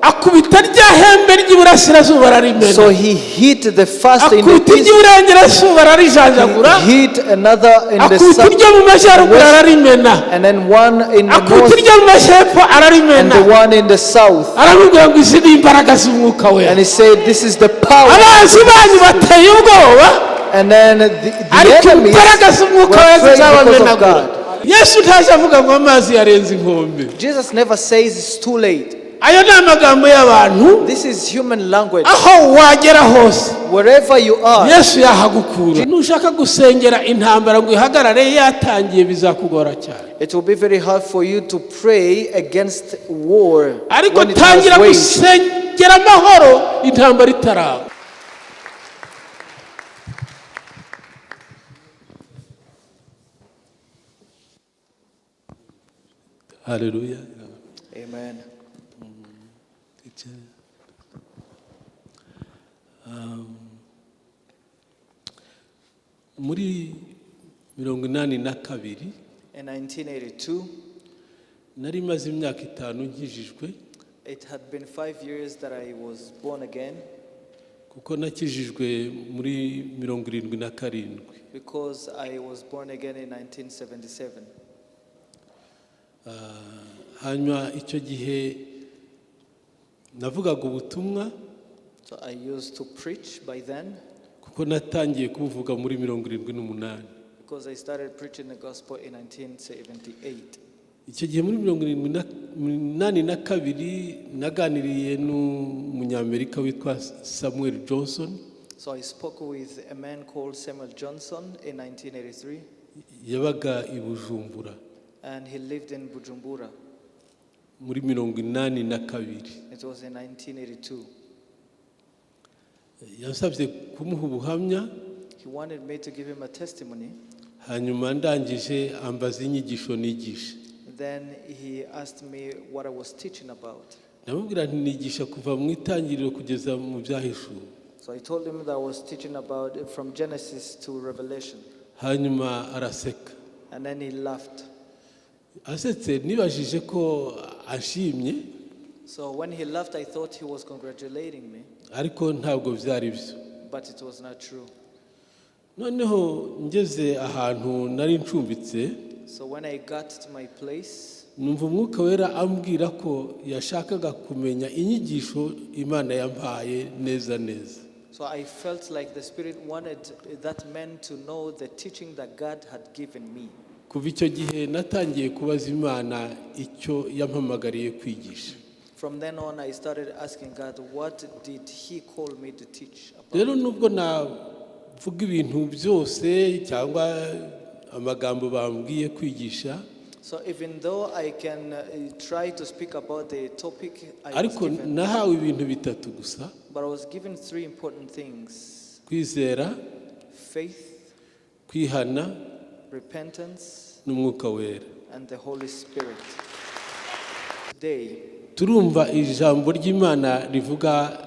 akubita rya hembe ry'iburasirazuba ararimena. So he hit the first in the akubita east. iry'iburengerazuba ararijanjagura. He hit another in the akubita south. iryo mu majyaruguru ararimena. And then one in the akubita north. iryo mu majyepfo And ararimena. the one in the south. aramubwira ngo izi ni imbaraga z'umwuka we. And he said, this is the power. abanzi banyu bateye ubwoba. And then the ariko enemies imbaraga z'umwuka we were praying because of zizabamenagura. God. yesu ntaje avuga ngo amazi yarenze inkombe. Jesus never says it's too late. ayo ni amagambo y'abantu. This is human language. aho wagera hose Wherever you are, yesu yahagukura. nushaka gusengera intambara ngo ihagarare yatangiye bizakugora cyane. it will be very hard for you to pray against war ariko when it tangira has waged. gusengera amahoro intambara itaraba. Hallelujah. Amen. muri 82 In 1982, nari maze imyaka 5 nkijijwe. it had been 5 years that I was born again, kuko nakijijwe muri 77 because I was born again in 1977. hanyuma icyo gihe navugaga ubutumwa. So I used to preach by then, kuko natangiye kuvuga muri 78. because I started preaching the gospel in 1978. icyo gihe muri 82 naganiriye n'umunyamerika witwa Samuel Johnson. So I spoke with a man called Samuel Johnson in 1983, yabaga i Bujumbura and he lived in Bujumbura. muri 82. It was in 1982. yansabye kumuha ubuhamya. He wanted me to give him a testimony. hanyuma ndangije ambaza inyigisho nigisha. Then he asked me what I was teaching about. ndamubwira nti nigisha kuva mu itangiriro kugeza mu byahishuwe. So I told him that I was teaching about from Genesis to Revelation. hanyuma araseka. And then he laughed. asetse nibajije ko ashimye. So when he laughed, I thought he was congratulating me, ariko ntabwo byari byo. but it was not true. noneho ngeze ahantu nari ncumbitse. So when I got to my place, numva umwuka wera ambwira ko yashakaga kumenya inyigisho Imana yampaye neza neza. so I felt like the Spirit wanted that man to know the teaching that God had given me. kuva icyo gihe natangiye kubaza Imana icyo yampamagariye kwigisha. From then on, I started asking God, what did He call me to teach about? rero nubwo navuga ibintu byose cyangwa amagambo bambwiye kwigisha, So even though I can try to speak about the topic I was ariko given, nahawe ibintu bitatu gusa: but I was given 3 important things: kwizera, faith, kwihana repentance, n'umwuka wera. and the Holy Spirit. Today, turumva ijambo ry'Imana rivuga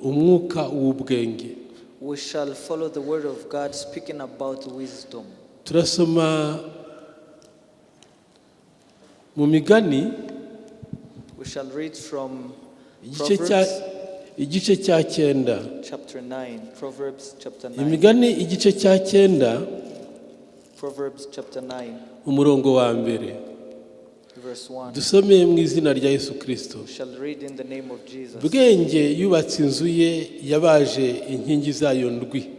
umwuka w'ubwenge. we shall follow the word of God speaking about wisdom. turasoma mu migani We shall read from igice cya 9. chapter 9. Proverbs chapter 9. imigani igice cya 9 Proverbs chapter 9, umurongo wa mbere. verse 1. dusomeye mu izina rya Yesu Kristo. We shall read in the name of Jesus. bwenge yubatse inzu ye, yabaje inkingi zayo ndwi.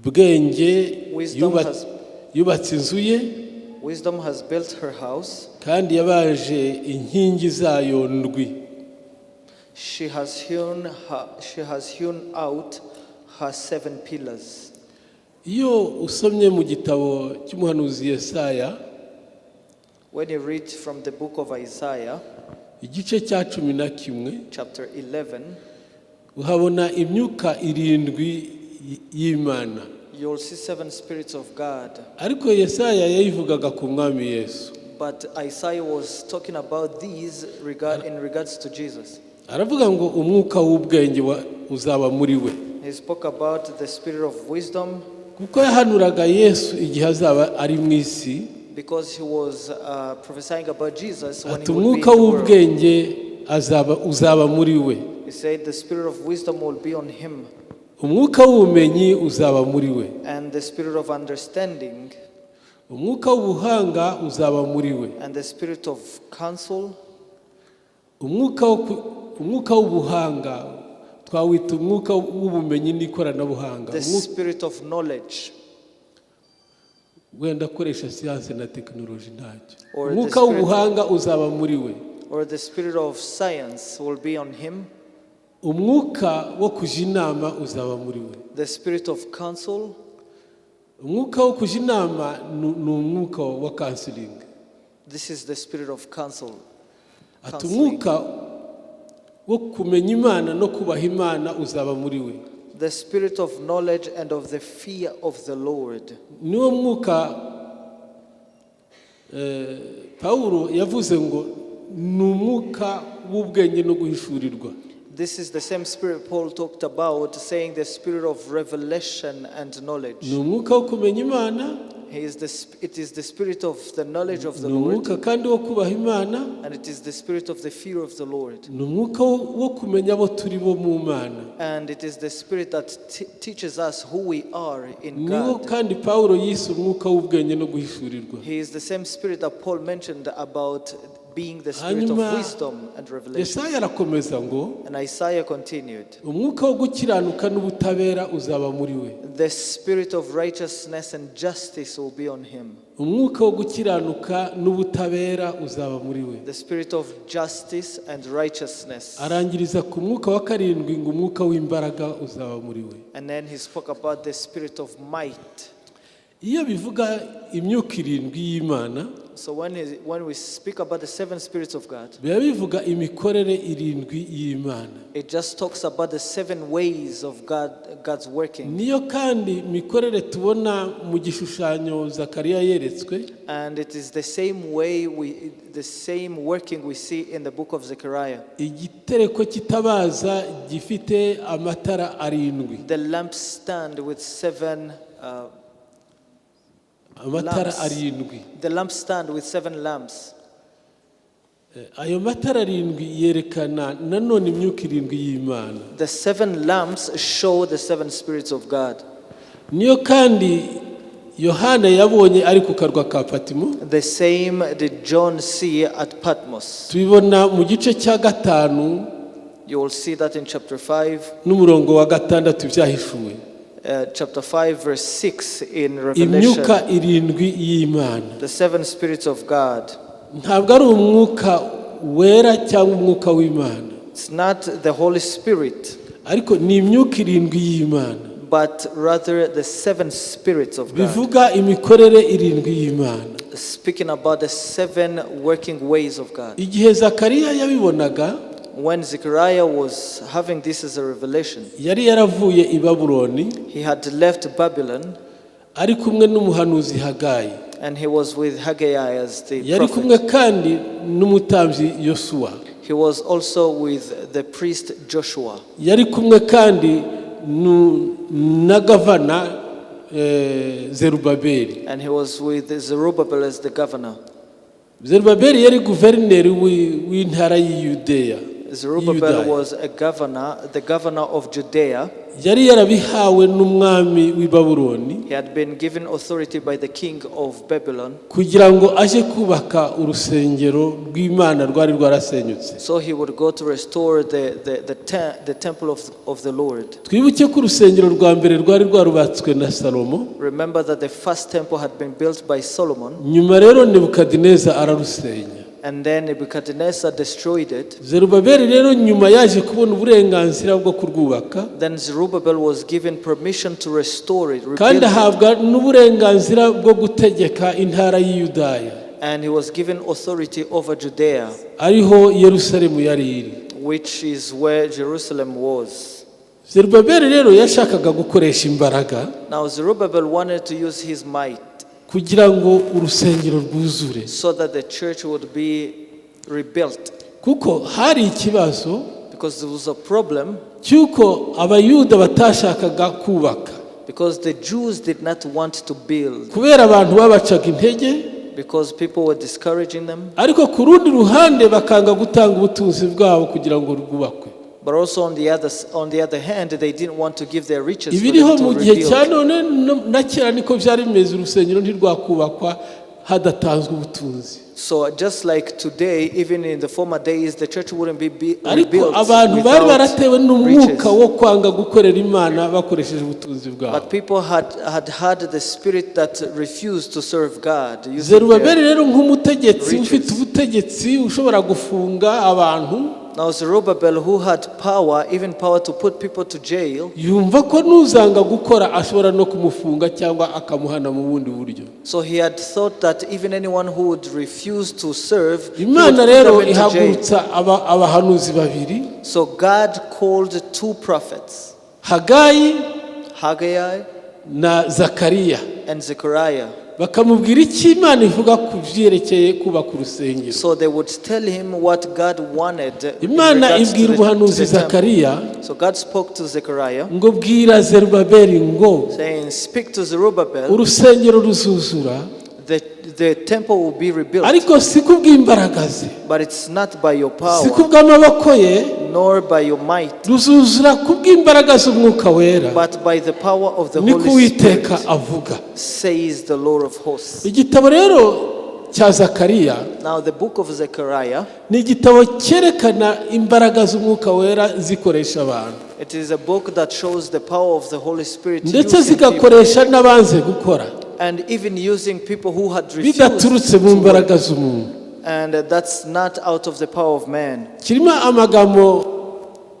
bwenge yubatse inzu ye, Wisdom has built her house. kandi yabaje inkingi zayo ndwi. She has hewn out her 7 pillars. iyo usomye mu gitabo cy'umuhanuzi Yesaya, When you read from the book of Isaiah, igice cya 11, chapter 11, uhabona imyuka 7 y'Imana. you will see 7 spirits of God. ariko Yesaya yayivugaga ku mwami Yesu. But Isaiah was talking about these in regards to Jesus. aravuga ngo umwuka w'ubwenge uzaba muri we. He spoke about the spirit of wisdom, kuko yahanuraga Yesu igihe azaba ari mu isi. because he was prophesying about Jesus when ati he would be in umwuka the world. w'ubwenge uzaba muri we, He said the spirit of wisdom will be on him, umwuka w'ubumenyi uzaba muri we, and the spirit of understanding, umwuka w'ubuhanga uzaba muri we, and the spirit of counsel. umwuka w'ubuhanga twawita umwuka w'ubumenyi n'ikoranabuhanga, The spirit of knowledge, wenda akoresha siyanse na tekinoloji ntacyo. Or the Umwuka spirit- w'ubuhanga uzaba muri we, or the spirit of science will be on him. umwuka wo kujya inama uzaba muri we. The spirit of counsel, Umwuka wo kujya inama ni umwuka wa counseling. this is the spirit of counsel. Ati umwuka wo kumenya Imana no kubaha Imana uzaba muri we. The spirit of knowledge and of the fear of the Lord. Niwo mwuka Paulo yavuze ngo ni umwuka w'ubwenge no guhishurirwa. This is the same spirit Paul talked about, saying the spirit of revelation and knowledge. Ni umwuka wo kumenya Imana, It is the spirit of the knowledge of the ni Lord, umwuka kandi wo kubaha Imana, and it is the spirit of the fear of the Lord. ni umwuka wo kumenya abo turi bo mu Mana. And it is the spirit that teaches us who we are in Niwo God. kandi Paulo yise umwuka w'ubwenge no guhishurirwa. He is the same spirit that Paul mentioned about being the spirit of Hanyuma wisdom and revelation. Yesaya arakomeza ngo And Isaiah continued, umwuka wo gukiranuka n'ubutabera uzaba muri we. the spirit of righteousness and justice will be on him. Umwuka wo gukiranuka n'ubutabera uzaba muri we. The spirit of justice and righteousness. Arangiriza ku mwuka wa karindwi ngo umwuka w'imbaraga uzaba muri we. And then he spoke about the spirit of might. Iyo bivuga imyuka irindwi y'Imana, So when we speak about the seven spirits of God, biba bivuga imikorere irindwi y'Imana. it just talks about the seven ways of God's working. Niyo kandi mikorere tubona mu gishushanyo Zakariya yeretswe, And it is the same way the same working we see in the book of Zechariah. igitereko kitabaza gifite amatara arindwi. The lampstand with seven Amatara lamps. arindwi. The lampstand with seven lamps. Ayo matara arindwi yerekana nanone imyuka irindwi y'Imana. The seven lamps show the seven spirits of God. Niyo kandi Yohana yabonye ari ku karwa ka Patimo. The same did John see at Patmos. Tubibona mu gice cya 5 You will see that in chapter 5, n'umurongo wa 6 byahishuwe. chapter 5, verse 6 in Imyuka Revelation. irindwi y'Imana. The seven spirits of God. Ntabwo ari umwuka wera cyangwa umwuka w'Imana, It's not the Holy Spirit, ariko ni imyuka irindwi y'Imana. but rather the seven spirits of God. Bivuga imikorere irindwi y'Imana. Speaking about the seven working ways of God. Igihe Zakariya yabibonaga, When Zechariah was having this as a revelation, yari yaravuye I Babuloni, he had left Babylon, ari kumwe n'umuhanuzi Hagayi, and he was with Haggai as the yari kumwe prophet. kandi n'umutambyi Yosuwa, He was also with the priest Joshua. yari kumwe kandi na gavana Zerubabeli. And he was with Zerubbabel as the governor. Zerubabeli yari guverineri w'intara y'Iyudeya. Zerubbabel was the governor of Judea. Yari yarabihawe n'umwami w'i Babuloni He had been given authority by the king of Babylon, kugira ngo aje kubaka urusengero rw'Imana rwari rwarasenyutse. so he would go to restore the temple of the Lord. Twibuke ko urusengero rwa mbere rwari rwarubatswe na Salomo, Remember that the first temple had been built by Solomon, nyuma rero Nebukadineza ararusenya. and then Nebuchadnezzar destroyed it. Zerubabeli rero nyuma yaje kubona uburenganzira bwo kurwubaka, Then Zerubbabel was given permission to restore it, kandi rebuild it, ahabwa n'uburenganzira bwo gutegeka intara y'Iyudaya, and he was given authority over Judea, ariho Yerusalemu yari iri. which is where Jerusalem was. Zerubabeli rero yashakaga gukoresha imbaraga Now Zerubbabel wanted to use his might kugira ngo urusengero rwuzure, so that the church would be rebuilt, kuko hari ikibazo because there was a problem, cyuko abayuda batashakaga kubaka because the Jews did not want to build, kubera abantu babacaga intege, because people were discouraging them. ariko ku rundi ruhande bakanga gutanga ubutunzi bwabo kugira ngo rwubakwe. But also on the other hand, they didn't want to give their riches for ibiriho them mu to gihe cya rebuild. none na kera niko byari bimeze, urusengero ntirwakubakwa hadatanzwe ubutunzi. So just like today, even in the former days, the church wouldn't be ariko rebuilt abantu bari baratewe without n'umwuka riches. wo kwanga gukorera Imana bakoresheje ubutunzi bwabo. But people had the spirit that refused to serve God. using Zerubabeli their rero nk'umutegetsi riches. ufite ubutegetsi ushobora gufunga abantu, Now Zerubbabel, who had power, even power to put people to jail, yumva ko n'uzanga gukora ashobora no kumufunga cyangwa akamuhana mu bundi buryo. so he had thought that even anyone who would refuse to serve, he would Imana put rero them into jail. ihagurutsa abahanuzi babiri, So God called two prophets, Hagayi Haggai na Zakariya, and Zechariah. bakamubwira icyo Imana ivuga ku byerekeye kubaka urusengero. So they would tell him what God wanted in Imana regards ibwira to umuhanuzi the temple. Zakariya So God spoke to Zechariah, ngo bwira Zerubabeli ngo saying, "Speak to Zerubbabel, urusengero ruzuzura, the temple will be rebuilt, ariko si kubw'imbaraga ze, but it's not by your si power, kubw'amaboko ye, nor by your might, ruzuzura kubw'imbaraga z'umwuka wera, but by the power of the niko Holy Spirit, Uwiteka avuga. says the Lord of hosts." Igitabo rero cya Zakariya Now the book of Zechariah, ni igitabo cyerekana imbaraga z'umwuka wera zikoresha abantu, it is a book that shows the power of the Holy Spirit ndetse using people, zigakoresha n'abanze gukora and even using people who had refused bidaturutse mu to work. mbaraga z'umuntu. And that's not out of the power of man. Kirimo amagambo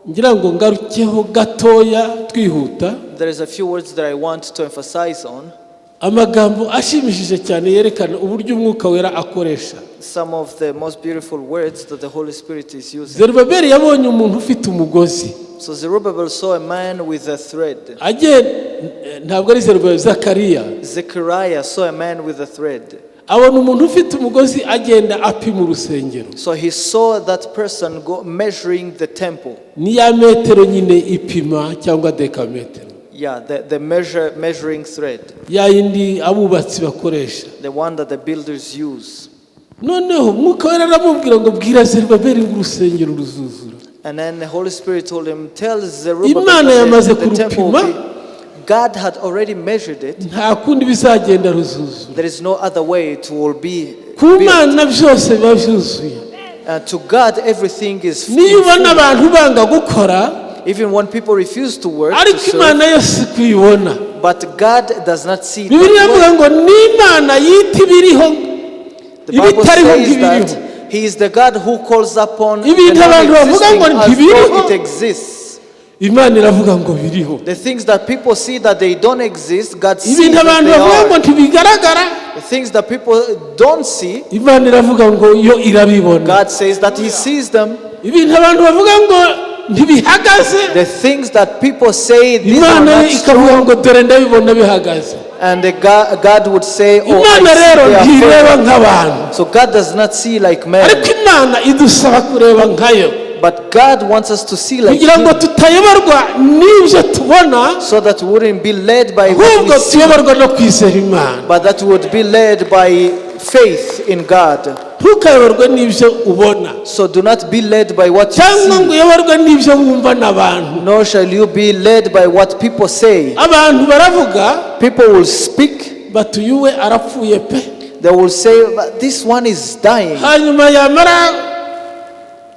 ngira ngo ngarukeho gatoya twihuta, There is a few words that I want to emphasize on. amagambo ashimishije cyane yerekana uburyo umwuka wera akoresha. Some of the most beautiful words that the Holy Spirit is using. Zerubabeli yabonye umuntu ufite umugozi, So Zerubbabel saw a man with a thread. ntabwo ari Zerubabeli, Zakariya Zechariah saw a man with a thread. abona umuntu ufite umugozi agenda apima urusengero. So he saw that person go measuring the temple. Ni ya metero nyine ipima cyangwa dekametero, Yeah, the measuring thread, ya yindi abubatsi bakoresha. the one that the builders use. Noneho umwuka wera aramubwira ngo bwira Zerubabeli ngo urusengero ruzuzura. And then the Holy Spirit told him, "Tell Zerubbabel Imana yamaze that the temple will kurupima, be." God had already measured it. nta kundi bizagenda ruzuzura. There is no other way it will be Ku built. Mana byose biba byuzuye. To God, everything is Niyo ubona full. abantu banga gukora, Even when people refuse to work, to ariko serve, Imana yose kuyibona. but God does not see it Bibiliya that way. ivuga ngo n'Imana yita ibiriho The Bible ibitariho says nk'ibiriho. that He is the God who calls upon the Ibintu abantu bavuga ngo non-existing as ntibiriho. though it exists. Imana iravuga ngo biriho. The things that people see that they don't exist, God sees Ibintu that abantu they bavuga ngo are. ntibigaragara, The things that people don't see, Imana iravuga ngo yo irabibona. God says that He sees them. Ibintu abantu bavuga ngo ntibihagaze, The things that people say these are Imana not ikavuga true, ngo dore ndabibona bihagaze. and God would say, "Oh, Imana rero I see they ntireba are faithful." nk'abantu, So God does not see like ariko man, Imana idusaba kureba nkayo but God wants us to see like kugira ngo Him, tutayoborwa n'ibyo tubona, so that we wouldn't be led by what ahubwo we see, tuyoborwa no kwizera Imana. but that we would be led by faith in God. Ntukayoborwe n'ibyo ubona So do not be led by what you cyangwa ngo see, uyoborwe n'ibyo wumva n'abantu. nor shall you be led by what people say. Abantu baravuga People will speak, bati uyu we arapfuye pe, they will say, "But this one is dying." hanyuma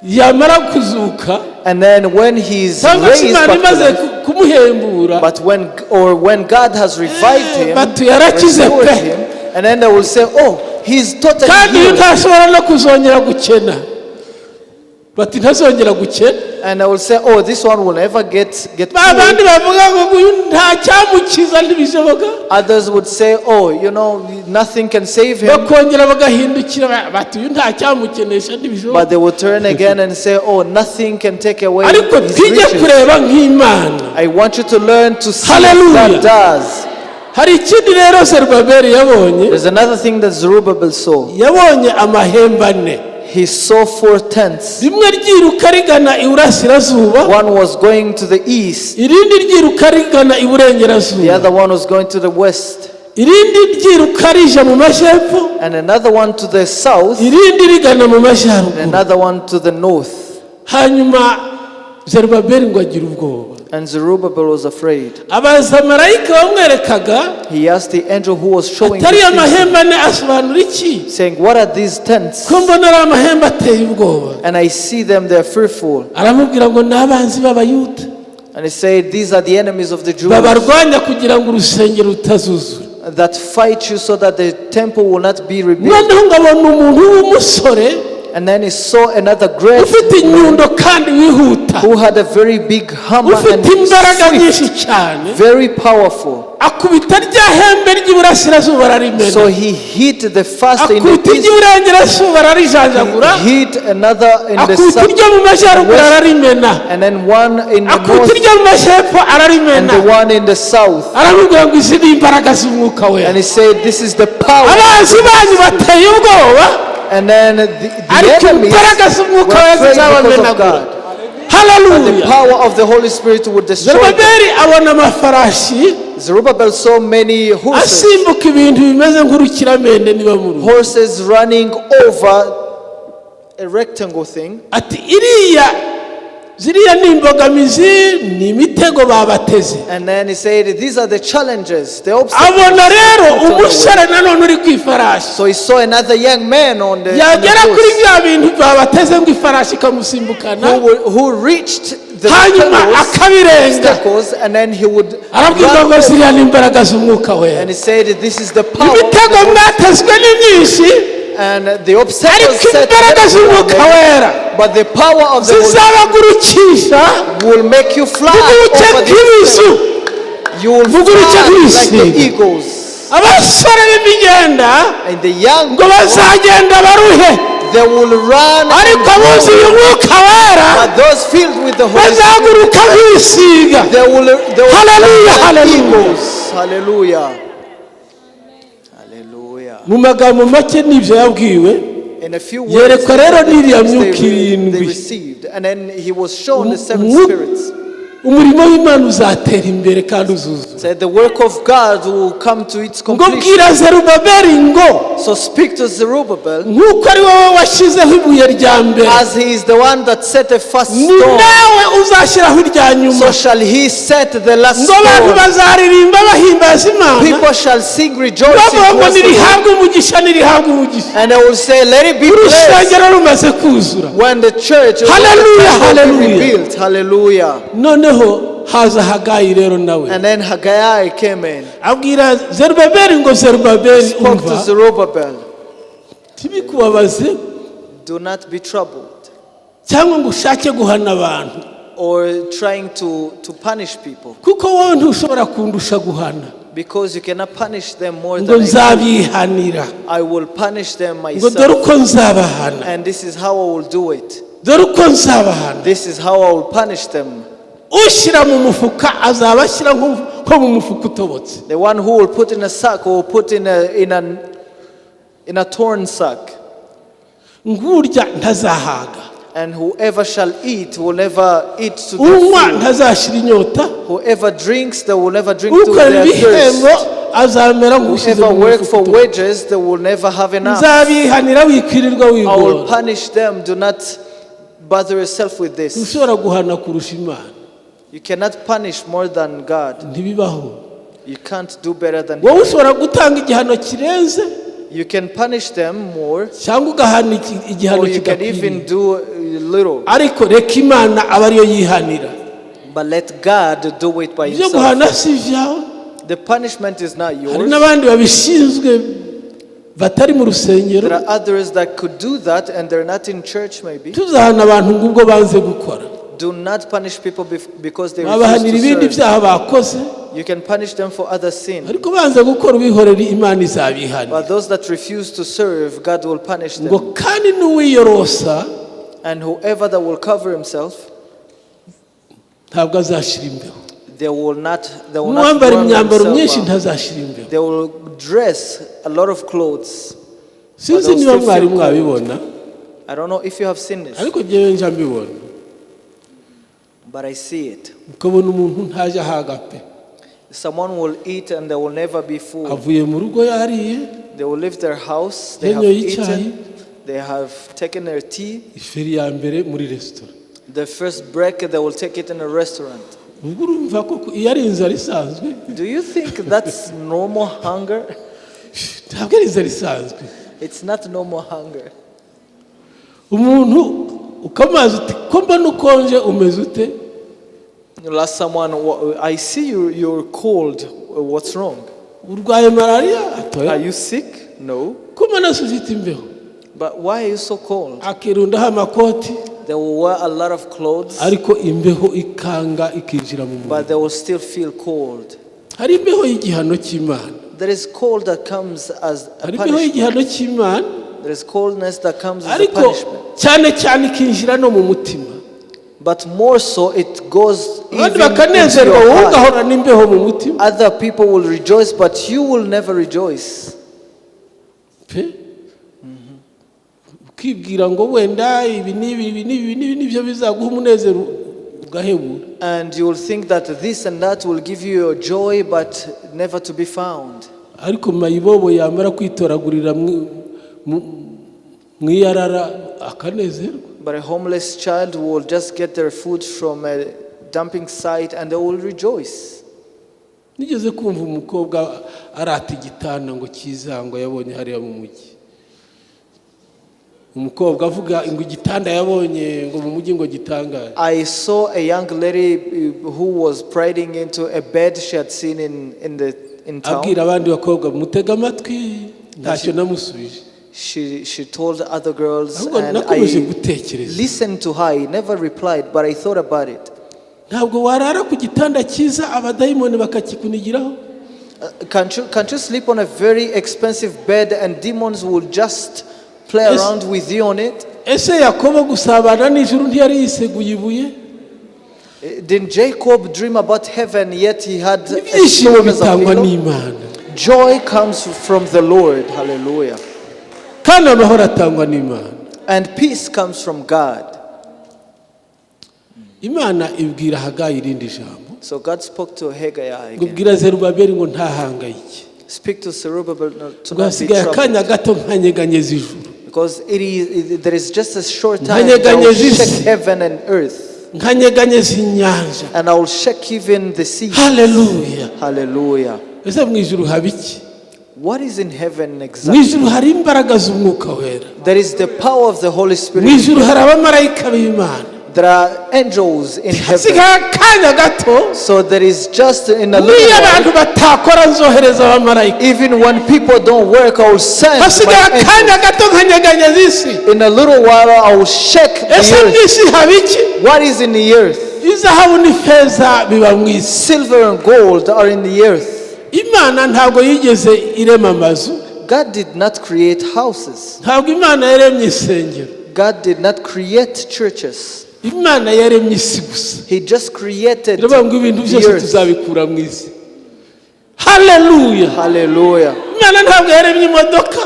yamara kuzuka And then when he's cyangwa se raised Imana back to imaze life, kumuhembura, but when God has revived him, bati yarakize restored pe, him, and then they will say, "Oh, he's totally kandi uyu healed." ntashobora no kuzongera gukena, bati ntazongera gukena. And I will say, "Oh, this one will never get Abandi cured." bavuga ngo uyu nta cyamukiza ntibishoboka, Others would say, "Oh, nothing can save him." bakongera bagahindukira bati uyu nta cyamukenesha ntibishoboka. But they will turn again and say, "Oh, nothing can take away Ariko his twige riches." kureba nk'Imana. I want you to learn to see Hallelujah. what God does. Hari ikindi rero Zerubabeli yabonye, There's another thing that Zerubbabel saw. yabonye amahembe ane, He saw 4 tents. rimwe ryiruka rigana iburasirazuba, One was going to the east, irindi ryiruka rigana the iburengerazuba. other one was going to the west. irindi ryiruka rije mu majyepfo, and another one to the south, irindi rigana mu and majyaruguru. another one to the north. Hanyuma Zerubabeli ngo agira ubwoba. And Zerubbabel was afraid. Abaza marayika bamwerekaga, He asked the angel who was showing atari this vision, amahembe ane asobanura iki? saying, "What are these tents?" Ko mbona ari amahembe ateye ubwoba. And I see them, they are fearful. Aramubwira ngo ni abanzi b'Abayuda, And he said, "These are the enemies of the Jews babarwanya kugira ngo urusengero rutazuzura. that fight you so that the temple will not be rebuilt." Noneho ngo abona umuntu w'umusore And then he saw another great ufite inyundo kandi wihuta, who had a very big hammer and ufite imbaraga nyinshi swift, cyane, very powerful. akubita rya hembe ry'iburasirazuba ararimena, So he hit the first in the akubita east, iry'iburengerazuba ararijanjagura, hit another in the akubita south, iryo mu majyaruguru ararimena, and then one in the akubita north, iryo mu majyepfo and ararimena. the one in the south. Aramubwira ngo izi ni imbaraga z'umwuka And wera. he said, "This is the power." Abanzi banyu bateye ubwoba, And then the ariko enemies imbaraga were z'umwuka wera afraid because of zizabamenagura. God. The Haleluya. power of the Holy Spirit would destroy them. Zerubabeli abona amafarashi Zerubbabel saw many horses, asimbuka ibintu bimeze nk'urukiramende niba mu rugo. horses running over a rectangle thing. Ati ziriya ni imbogamizi, ni imitego babateze. And then he said, "These are the challenges, the obstacles." Abona rero put on the way. umusore nanone uri ku ifarashi, So he saw another young man on the yagera kuri horse bya bintu babateze ngo ifarashi ikamusimbukana, who reached the hanyuma rectangles, akabirenga. obstacles, and then he would Arabwirwa run ngo over. ziriya ni imbaraga z'umwuka wera. And he said, "This is the power of Imitego the Holy mwatezwe ni myinshi, And the obstacles ariko set imbaraga z'umwuka wera but the power of the Holy zizabagurukisha will make you fly muguruke over this nk'ibizu, thing. You will muguruke fly like the nk'ibisiga. eagles. Abasore b'imigenda And the young, ngo bazagenda baruhe, they will run, ariko abuzuye umwuka wera but those filled with the Holy Spirit, bazaguruka nk'ibisiga. they will Hallelujah, fly like hallelujah. eagles. Hallelujah. Hallelujah. Mu magambo make n'ibyo yabwiwe. In a few words, Yerekwa rero n'iriya they myuka irindwi. received. And then he was shown the seven Umwuka- spirits. umurimo w'Imana uzatera imbere kandi uzuzura. Said the work of God will come to its Ngo completion. bwira Zerubabeli ngo So speak to Zerubbabel, nk'uko ari wowe washyizeho ibuye rya mbere, as he is the one that set a first ni stone, nawe uzashyiraho irya nyuma. so shall he set the last Ngo abantu stone. bazaririmba bahimbaza Imana, People shall sing rejoicing bavuga ngo towards the Lord, nirihabwe umugisha, nirihabwe umugisha. and they will say, "Let it be blessed." Urusengero rumaze kuzura. When the church Hallelujah, will be hallelujah. rebuilt. Hallelujah. Noneho haza Hagayi rero nawe And then Haggai came in, abwira Zerubabeli ngo Zerubabeli, spoke to umva, Zerubbabel, ntibikubabaze "Do not be troubled," cyangwa ngo ushake guhana abantu, or trying to punish people, kuko wowe ntushobora kundusha guhana, because you cannot punish them more ngo than I nzabihanira, do. I will punish them ngo dore myself, uko nzabahana, and this is how I will do it. dore uko nzabahana. This is how I will punish them. Ushyira mu mufuka azaba ashyira nko mu mufuka utobotse. The one who will put in a sack will put in a torn sack, Ngurya ntazahaga, and whoever shall eat will never eat to the unywa full. ntazashira inyota, Whoever drinks, they will never drink to ukorera their ibihembo thirst. azamera nk'ushyize Whoever mu work mufuka for utobotse. wages, they will never have enough. Nzabihanira wikwirirwa I will wigora. punish them. Do not bother yourself with this. Ntushobora guhana kurusha Imana, You cannot punish more than God. ntibibaho. You can't do better than Wowe Him. ushobora gutanga igihano kirenze You can punish them more, cyangwa ugahana igihano or you can even kidakwiriye, do little. ariko reka Imana aba ariyo yihanira. But let God do it by Ibyo Himself. guhana si ibyawe. The punishment is not Hari yours. n'abandi babishinzwe batari mu rusengero. There are others that could do that, and they're not in church maybe. Tuzahana abantu ngo ubwo banze gukora, Do not punish people because they refuse babahanira ibindi to serve. byaha bakoze, You can punish them for other sin. ariko banze gukora ubihorera Imana izabihanira. But those that refuse to serve, God will punish Ngo them. kandi n'uwiyorosa And whoever that will cover himself, ntabwo azashira imbeho. they will not N'uwambara burn imyambaro myinshi themselves out. ntazashira imbeho. They will dress a lot of clothes. Sinzi they'll niba still mwari feel mwabibona, I don't know if you have seen this, ariko njyewe njya mbibona. but I see it. Ukabona umuntu ntaje ahaga pe, Someone will eat and they will never be full. avuye mu rugo yariye, They will leave their house, they have yanyoye icyayi, eaten, they have taken their tea. iferi ya mbere muri resitora. The first break, they will take it in a restaurant. Ubwo urumva ko iyo ari inzara isanzwe, Do you think that's normal hunger? ntabwo ari inzara isanzwe. It's not normal hunger. Umuntu ukamaze uti ko mbona ukonje umeze ute? You'll ask someone, I see you're cold. What's wrong? Urwaye malaria? Atoya. Are you sick? No. Ko mbona ufite imbeho? But why are you so cold? Akirundaho amakoti, They will wear a lot of clothes, ariko imbeho ikanga ikinjira mu but mubiri. they will still feel cold. Hari imbeho y'igihano cy'Imana. There is cold that comes as a Hari imbeho punishment. y'igihano cy'Imana, There is coldness that comes as a ariko punishment. cyane cyane ikinjira no mu mutima. But more so, it goes even Abandi into bakanezerwa, your wowe heart. ugahora n'imbeho mu mutima. Other people will rejoice, but you will never rejoice. Pe? Ukibwira ngo wenda ibi nibyo bizaguha umunezero ugahebura. And you will think that this and that will give you your joy, but never to be found. Ariko mayibobo yamara kwitoragurira mu iyarara akanezerwa. But a homeless child will just get their food from a dumping site and they will rejoice. Nigeze kumva umukobwa arata igitanda ngo kizango yabonye hariya mu mujyi. Umukobwa avuga ngo igitanda yabonye ngo mu mujyi ngo gitangaje. I saw a young lady who was priding into a bed she had seen in town. Abwira abandi bakobwa mutega amatwi, ntacyo namusubije. She told other girls, Ahubwo and nakomeje I gutekereza. listened to her. I never replied, but I thought about it. Ntabwo warara ku gitanda cyiza abadayimoni bakakikunigiraho. Can't you sleep on a very expensive bed and demons will just play Yes. around with you on it? Ese Yakobo gusabana n'ijuru ntiyari yiseguye ibuye? Didn't Jacob dream about heaven, yet he had Ibyishimo stories of bitangwa pillow? n'Imana. Joy comes from the Lord. Hallelujah. Kandi amahoro atangwa n'Imana. And peace comes from God. Imana ibwira Hagayi irindi jambo. So God spoke to Haggai Ngo again. bwira Zerubabeli ngo ntahangayike. Speak to Zerubbabel to not be Gwasigaye akanya troubled. gato nkanyeganyeza ijuru. Because there is just a short time that I will shake heaven and earth. Nkanyeganyeza inyanja. And I will shake even the sea. Hallelujah. Hallelujah. Ese mu ijuru habiki? What is in heaven Mu exactly? ijuru hari imbaraga z'umwuka wera. There is the power of the Holy Mu Spirit. ijuru hari abamarayika b'Imana. There are angels in heaven. Hasigaye akanya gato. So there is just in a Niyo little while, abantu batakora nzohereza abamarayika. even when people don't work, I will send Hasigaye my akanya angels. gato nkanyeganyeza isi. In a little while, I will shake the Ese mu earth. isi habiki? What is in the earth? Izahabu n'ifeza biba mu isi. Silver and gold are in the earth. Imana ntabwo yigeze irema amazu. God did not create houses. Ntabwo Imana yaremye insengero. God did not create churches. Imana yaremye isi gusa. He just created Iravuga ngo ibintu the byose earth. tuzabikura mu isi. Hallelujah. Hallelujah. Imana ntabwo yaremye imodoka.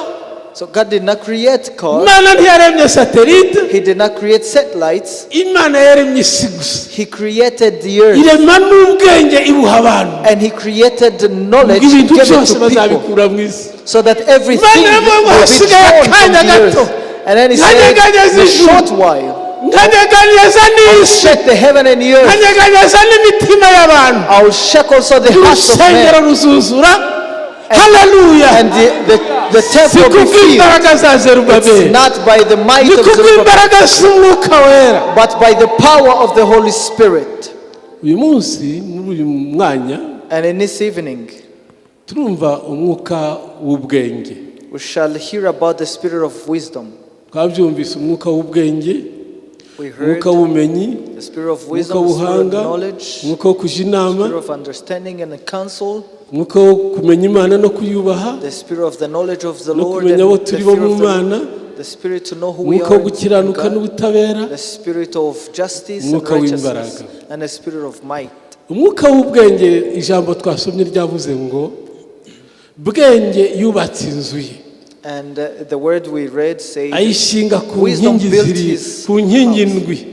So God did not create cars. Imana ntiyaremye satelite. He did not create satellites. Imana yaremye isi gusa. He created the earth. Irema n'ubwenge ibuha abantu. And he created the knowledge, Ngo he ibintu gave it byose to people, bazabikura mu isi. so that everything Imana will iravuga ngo be hasigaye drawn from akanya the gato. earth. And then he Nkanyeganyeza said, in a ijuru. short while, Nkanyeganyeza n'isi. shake the heaven and the earth. Nkanyeganyeza n'imitima y'abantu. I will shake also the hearts of Urusengero men. ruzuzura. Hallelujah. And the temple will be filled. Sikubw'imbaraga za It's Zerubabeli. not by the might of Zerubbabel, Nikubw'imbaraga z'umwuka wera. but by the power of the Holy Spirit. Uyu munsi muri uyu mwanya And in this evening, turumva umwuka w'ubwenge. we shall hear about the spirit of wisdom. Twabyumvise umwuka w'ubwenge, We heard umwuka w'ubumenyi, the spirit of umwuka wisdom, the spirit of w'ubuhanga, knowledge, umwuka wo kuja inama, spirit of understanding and counsel, umwuka wo kumenya Imana no kuyubaha, the spirit of the knowledge of the no Lord kumenya abo and the turi fear bo mu of the Mana, Lord, the spirit to know who we umwuka wo are in gukiranuka God, n'ubutabera, the spirit of justice and umwuka righteousness, w'imbaraga. and the spirit of might. Umwuka w'ubwenge, ijambo twasomye ryavuze ngo bwenge yubatse inzu ye, And the word we read says, ayishinga ku Wisdom nkingi built ziri his ku nkingi house. ndwi.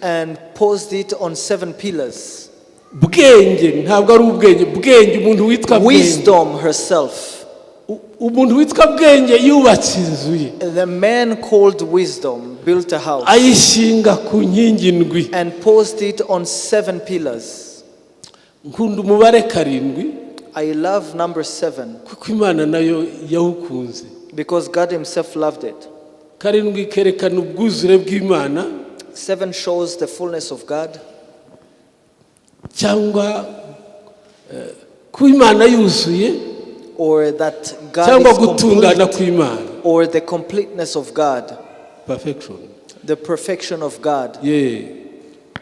and posed it on 7 pillars. bwenge ntabwo ari ubwenge bwenge umuntu witwa bwenge wisdom herself. umuntu witwa bwenge yubatse inzu ye The man called wisdom built a house ayishinga ku nkingi ndwi and posed it on 7 pillars. nkunda umubare 7 I love number 7 kuko Imana nayo yawukunze because God himself loved it. 7 kerekana ubwuzure bw'Imana 7 shows the fullness of God. cyangwa ku Imana yuzuye Or that God cyangwa is gutungana complete, kw'Imana or the completeness of God, perfection the perfection of God,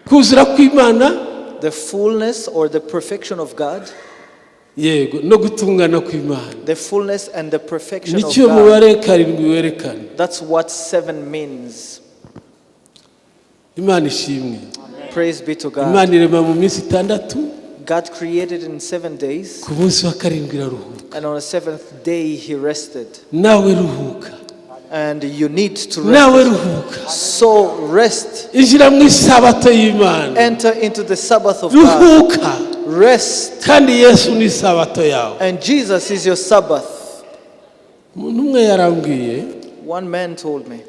kuzura kw'Imana the fullness or the perfection of God, yego no gutungana kw'Imana the fullness and the perfection of nicyo God. mubare 7 werekana That's what 7 means. Imana ishimwe Praise be to God. Imana irema mu minsi 6 God created in 7 days, ku munsi wa 7 iraruhuka and on the 7th day he rested. nawe ruhuka And you need to nawe rest. ruhuka So rest. injira mu isabato y'Imana Enter into the Sabbath of God. ruhuka Rest. kandi Yesu ni isabato yawe And Jesus is your Sabbath. umuntu umwe yarambwiye One man told me,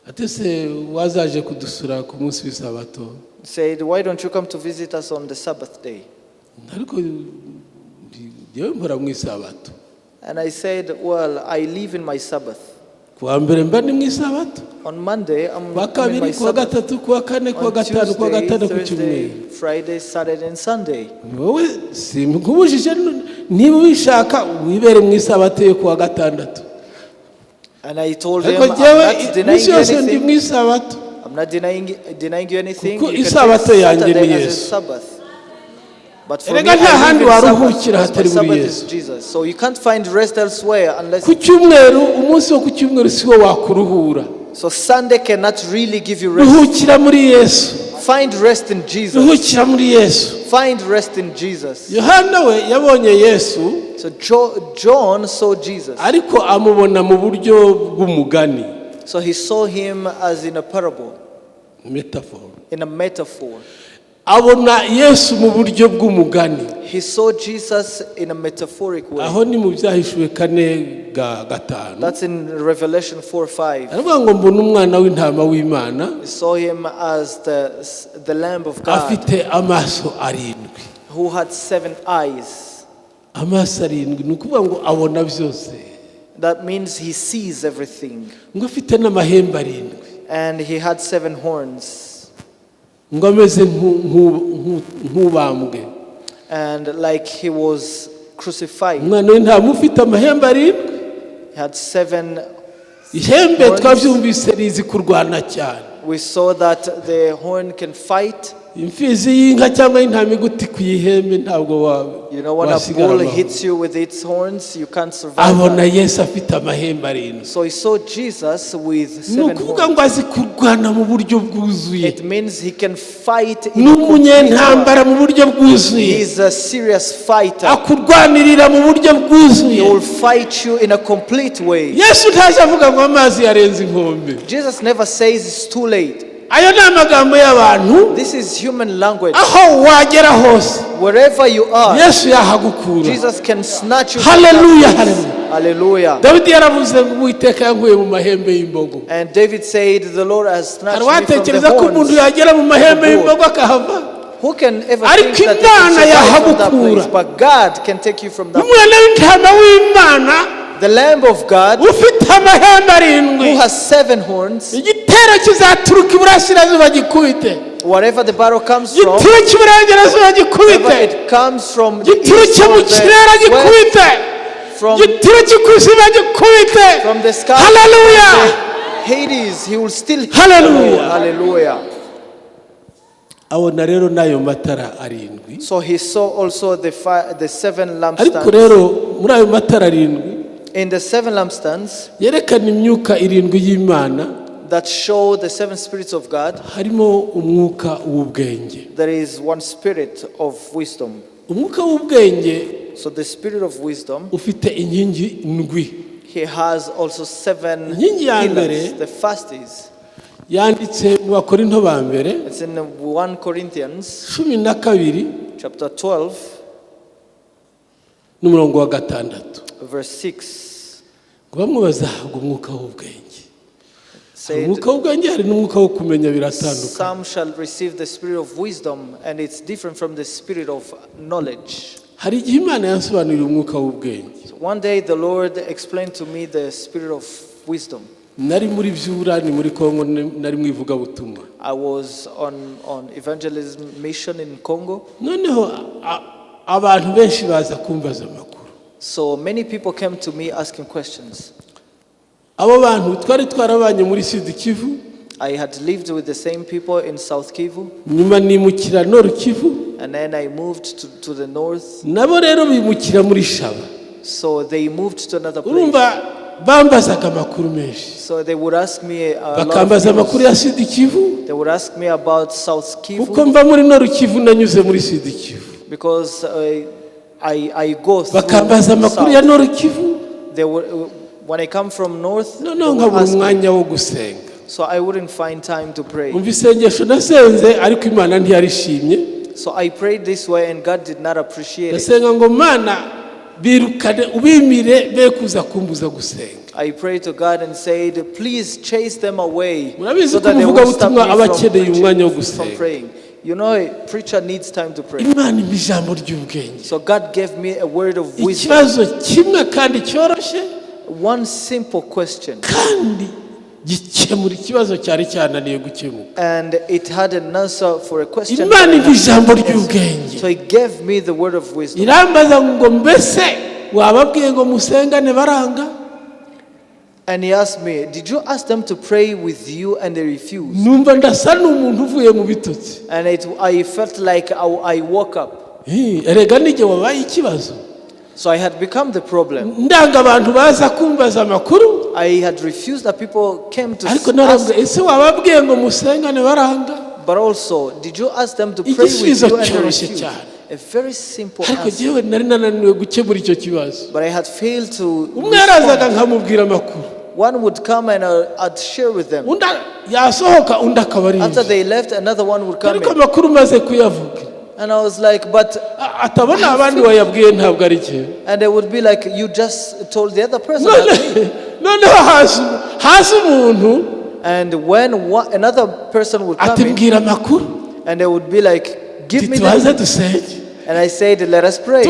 ati se wazaje kudusura ku munsi w'isabato said, why don't you come to visit us on the Sabbath day? ariko njyewe mpora mu isabato And I said, well, I live in my Sabbath. kuwa mbere mba ni mu isabato On Monday, kuwa I'm in my kabiri kuwa Sabbath. gatatu kuwa kane kuwa On gatanu kuwa Tuesday, gatanu ku Thursday, cyumweru Friday, Saturday, and Sunday. wowe sinkubujije niba ubishaka wibere mu isabato yo kuwa gatandatu And I told him, ariko I'm njyewe not denying iminsi you yose ndi mu anything. isabato I'm not denying you anything. Kuko You can isabato take yanjye ni Saturday as a Yesu. Sabbath. But for Erega me, nta I handi live in Sabbath, waruhukira because my hatari muri Sabbath Yesu. is Jesus. So you can't find rest elsewhere unless. ku cyumweru umunsi wo ku cyumweru si wo wakuruhura So Sunday cannot really give you rest. ruhukira muri Yesu Find rest in Jesus. ruhukira muri Yesu Find rest in Jesus. Yohana we yabonye Yesu So John saw Jesus. ariko amubona mu buryo bw'umugani So he saw him as in a parable, metaphor in a metaphor. abona Yesu mu buryo bw'umugani He saw Jesus in a metaphoric way. aho ni mu byahishuwe 4:5 That's in Revelation 4:5. aravuga ngo mbona umwana w'intama w'Imana He saw him as the Lamb of God afite amaso 7 who had 7 eyes. amaso 7 ni ukuvuga ngo abona byose That means he sees everything. ngo afite n'amahembe 7 And he had 7 horns. ngo ameze nk'ubambwe And like he was crucified. umwana w'intama ufite amahembe 7 He had 7 ihembe horns. twabyumvise rizi kurwana cyane We saw that the horn can fight. imfizi y'inka cyangwa y'intama iguti ku ihembe ntabwo You know, when a wasigara bull amahoro. hits you with its horns, you can't survive abona that. Yesu afite amahembe 7 So he saw Jesus with ni 7 ukuvuga horns. ngo azi kurwana mu buryo bwuzuye It means he can fight in ni a complete way. umunyentambara mu buryo bwuzuye He's a serious fighter. akurwanirira mu buryo He bwuzuye will fight you in a complete way. Yesu ntaje avuga ngo amazi yarenze inkombe Jesus never says it's too late. ayo ni amagambo y'abantu This is human language. aho wagera hose Wherever you are, Yesu yahagukura Jesus can snatch you. Hallelujah, From that place. Hallelujah. Dawidi yaravuze ngo Uwiteka yankuye mu mahembe y'imbogo And David said, the Lord has snatched hari me from the watekereza ko umuntu horns. yagera mu mahembe y'imbogo akahava Who can ever Ariko think that they Imana can survive from that yahagukura. place? But God can take you from that place. umwana w'intama w'Imana The Lamb of God ufite amahembe 7 who has 7 horns. igitero kizaturuka iburasirazuba gikubite Wherever the battle comes from, igitero cy'iburengerazuba wherever gikubite it comes from, the igitero east cyo or mu the kirere west, gikubite from igitero cy'ikuzimu gikubite from the sky, Hallelujah. the Hades, he will still hit Hallelujah. them all. Hallelujah. abona rero n'ayo matara 7 So he saw also the 7 ariko lampstands. rero muri ayo matara 7 In the 7 lampstands yerekana imyuka 7 y'Imana that show the 7 spirits of God, harimo umwuka w'ubwenge there is one spirit of wisdom. umwuka w'ubwenge So the spirit of wisdom, ufite inkingi 7 he has also 7 Inkingi ya mbere, pillars. The first is, yanditse mu Bakorinto ba mbere it's in 1 Corinthians 12 chapter 12, n'umurongo wa 6. verse 6. Bamwe bazahabwa umwuka w'ubwenge. Said, Umwuka w'ubwenge hari n'umwuka wo kumenya biratandukanye. some shall receive the spirit of wisdom, and it's different from the spirit of knowledge. Hari igihe Imana yansobanurira umwuka w'ubwenge. So one day the Lord explained to me the spirit of wisdom. Nari muri by'uburani muri Kongo, nari mu ivugabutumwa. I was on evangelism mission in Congo. Noneho abantu benshi baza kumbaza amakuru. So many people came to me asking questions. Abo bantu twari twarabanye muri Sud Kivu. I had lived with the same people in South Kivu. Nyuma nimukira Nord Kivu. And then I moved to the north. Nabo rero bimukira muri Shaba. So they moved to another place. Urumva bambazaga amakuru menshi. So they would ask me a lot of bakambaza amakuru ya Sud Kivu. They would ask me about South Kivu. Kuko mva muri Nord Kivu nanyuze muri Sud Kivu. Because I go through bakambaza amakuru ya Nord Kivu. They would, when I come from north, nkabura umwanya wo gusenga. So I wouldn't find time to pray. Umva isengesho nasenze ariko Imana ntiyarishimye. So I prayed this way and God did not appreciate it. Nasenga ngo Mana birukane ubimire be kuza kumbuza gusenga. I prayed to God and said, please chase them away so that they won't stop me from praying. You know, a preacher needs time to pray. So God gave me a word of wisdom. One simple question. And it had an answer for a question. So he gave me the word of wisdom. And he asked me, did you ask them to pray with you and they refused? And I felt like I woke up. So I had become the problem. I had refused that people came to ask. But also, did you ask them to pray with you and they refused? A very simple answer. But I had failed to respond. One would come and I'd share with them. After they left, another one would come in. And I was like, but... And they would be like, you just told the other person And when another person would come in, and they would be like, give me the... And I said, let us pray.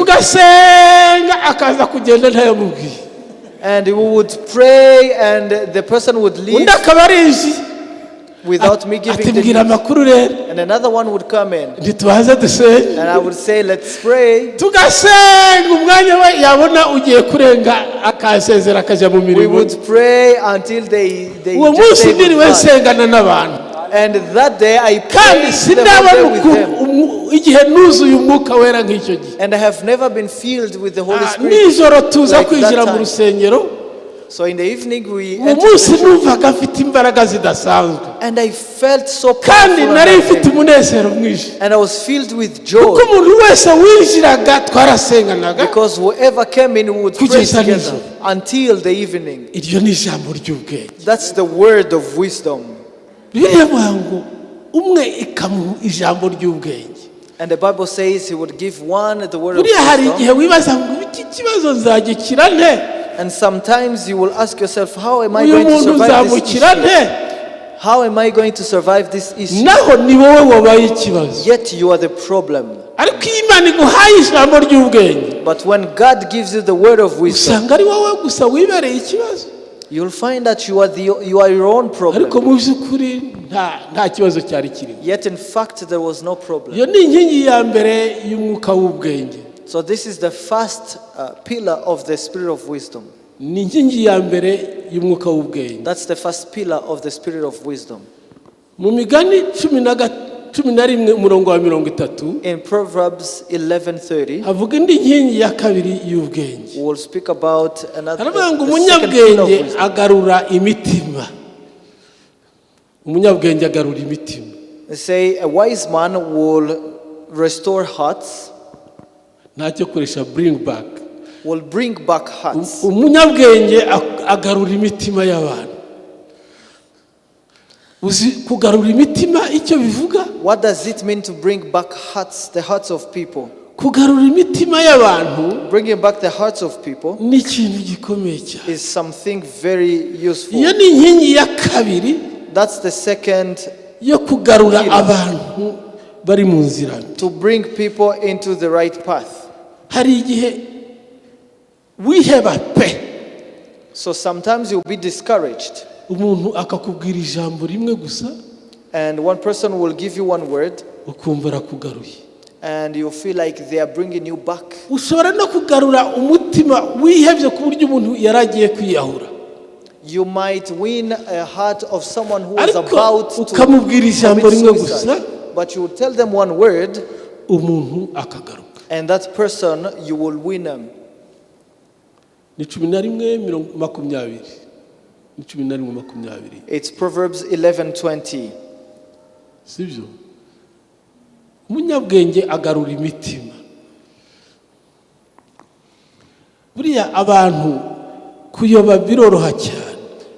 And we would pray and the person would leave without me giving the news. And another one would come in. And I would say, let's pray. We would pray until they just say goodbye. And that day I prayed with them. And I have never been filled with the Holy Spirit like that time. So in the evening we entered the and I felt so powerful. And I was filled with joy. Because whoever came in would pray together until the evening. That's the word of wisdom. And the Bible says he would give one the word of wisdom. And sometimes you will ask yourself, how am I going to survive this issue? How am I going to survive this issue? Yet you are the problem. But when God gives you the word of wisdom, you'll find that you are your own problem. Yet in fact there was no problem. So this is the first pillar of the spirit of wisdom. That's the first pillar of the spirit of wisdom. In Proverbs 11:30, we'll speak about another second pillar of wisdom. They say a wise man will restore hearts. Bring back. Will bring back hearts. What does it mean to bring back the hearts of people? kugarura imitima y'abantu Bringing back the hearts of people ni ikintu gikomeye cyane. is something very useful. Iyo ni inkingi ya kabiri That's the second, yo kugarura abantu bari mu nzira. to bring people into the right path. Hari igihe wiheba pe, So sometimes you'll be discouraged, umuntu akakubwira ijambo rimwe gusa and one person will give you one word, ukumva arakugaruye. and you feel like they are bringing you back. Ushobora no kugarura umutima wihebye ku buryo umuntu yaragiye kwiyahura, You might win a heart of someone who is ariko about to ukamubwira ijambo commit rimwe gusa suicide, but you will tell them one word, umuntu akagaruka. and that person, you will win them. Ni 11:20. Ni 11:20. It's Proverbs 11:20. Sibyo? Umunyabwenge agarura imitima. Buriya abantu kuyoba biroroha cyane,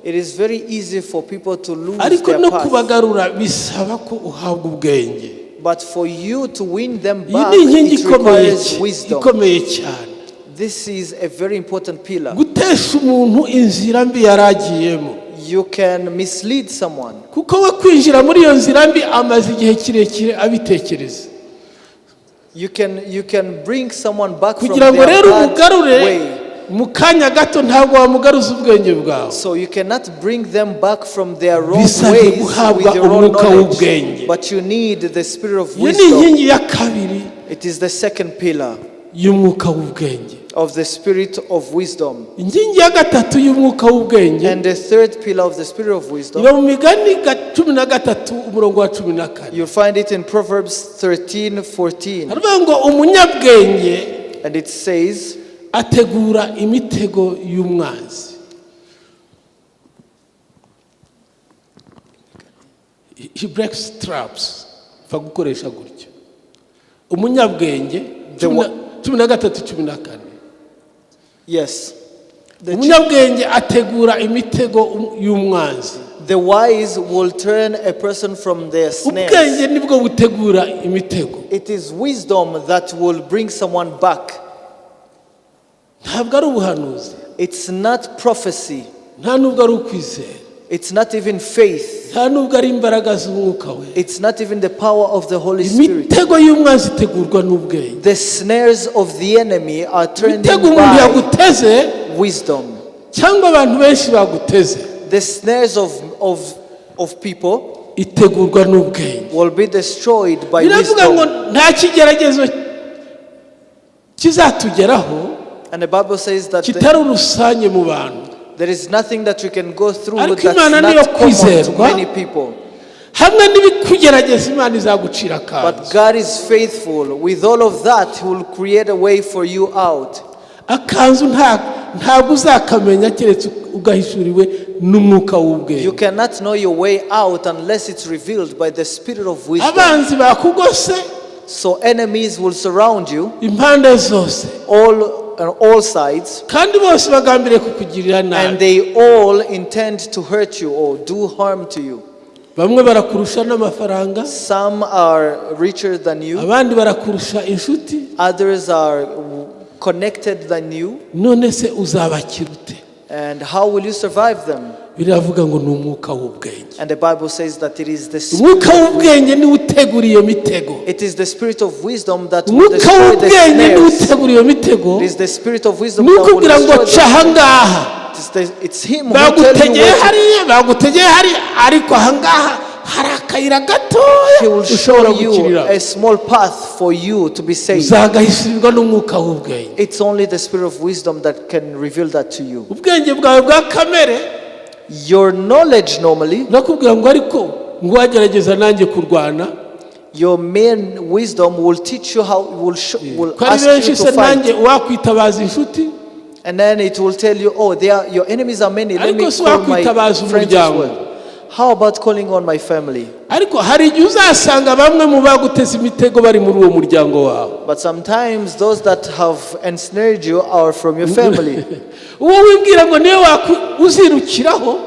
It is very easy for people to lose ariko their no path. kubagarura bisaba ko uhabwa ubwenge. But for you to win them Iyi back, ni inkingi it requires ikomeye wisdom. cyane. This is a very important pillar. Gutesha umuntu inzira mbi yaragiyemo, You can mislead someone, kuko we kwinjira muri iyo nzira mbi amaze igihe kirekire abitekereza. you can bring someone back from Kugira ngo their rero bad umugarure way. mu kanya gato ntabwo wamugaruza ubwenge bwawe. So you cannot bring them back from their wrong Bisabye ways guhabwa with your own umwuka knowledge. w'ubwenge. But you need the spirit of Iyo ni wisdom. inkingi ya kabiri It is the second pillar y'umwuka w'ubwenge. of the spirit of wisdom. Inkingi ya gatatu y'umwuka w'ubwenge And the third pillar of the spirit of wisdom, iba mu Migani 13:14. you'll find it in Proverbs 13:14. Haravuga ngo umunyabwenge And it says, ategura imitego y'umwanzi. He breaks traps. Fa gukoresha gutyo. Umunyabwenge 13:14. yes, Umunyabwenge ategura imitego y'umwanzi. the wise will turn a person from their snares. Ubwenge nibwo butegura imitego. It is wisdom that will bring someone back. Ntabwo ari ubuhanuzi, It's not prophecy. nta nubwo ari ukwizera, It's not even faith. nta nubwo ari imbaraga z'umwuka we. It's not even the power of the Holy Spirit. Imitego y'umwanzi itegurwa n'ubwenge. The snares of the enemy are turned Imitego umuntu by yaguteze wisdom. cyangwa abantu benshi baguteze The snares of people itegurwa n'ubwenge. will be destroyed by Biravuga ngo wisdom. nta kigeragezo kizatugeraho And the Bible says that kitari urusange mu bantu. there is nothing that you can go through Ariko that's Imana niyo not common to kwizerwa. many people. Hamwe n'ibikugerageza Imana izagucira But akazi. God is faithful. With all of that, He will create a way for you out. Akanzu ntabwo uzakamenya keretse ugahishuriwe n'umwuka You w'ubwenge. cannot know your way out unless it's revealed by the spirit of wisdom. Abanzi bakugose So enemies will surround you impande zose, on all sides, kandi bose bagambiriye kukugirira and nabi. they all intend to hurt you or do harm to you. Bamwe barakurusha n'amafaranga, Some are richer than you, abandi barakurusha inshuti. others are connected than you. None se uzabakira ute? And how will you survive them? Biravuga ngo ni umwuka w'ubwenge. And the Bible says that it is the spirit Umwuka w'ubwenge niwe utegura iyo mitego. It is the spirit of wisdom that will Umwuka destroy the w'ubwenge niwe snares. utegura iyo mitego. It is the spirit of wisdom that will Nukubwira ngo destroy ca the ahangaha, It's him who tells you bagutegeye what hariya, bagutegeye hariya, ariko ahangaha hari akayira gatoya He will ushobora show you gukirira. a small path for you to be saved. Uzagahishirirwa n'umwuka w'ubwenge. It's only the spirit of wisdom that can reveal that to you. Ubwenge bwawe bwa kamere Your knowledge normally, nakubwira ngo ariko ngo wagerageza nanjye kurwana, your main wisdom will teach you how, will ko ari ask you benshi se to nanjye fight. wakwitabaza inshuti, And then it will tell you, oh, your enemies are many. Let me ariko si call my wakwitabaza friends as umuryango. well. How about calling on my family? Ariko hari igihe uzasanga bamwe mu baguteza imitego bari muri uwo muryango wawe. But sometimes those that have ensnared you are from your family. Uwo wibwira ngo niwe uzirukiraho,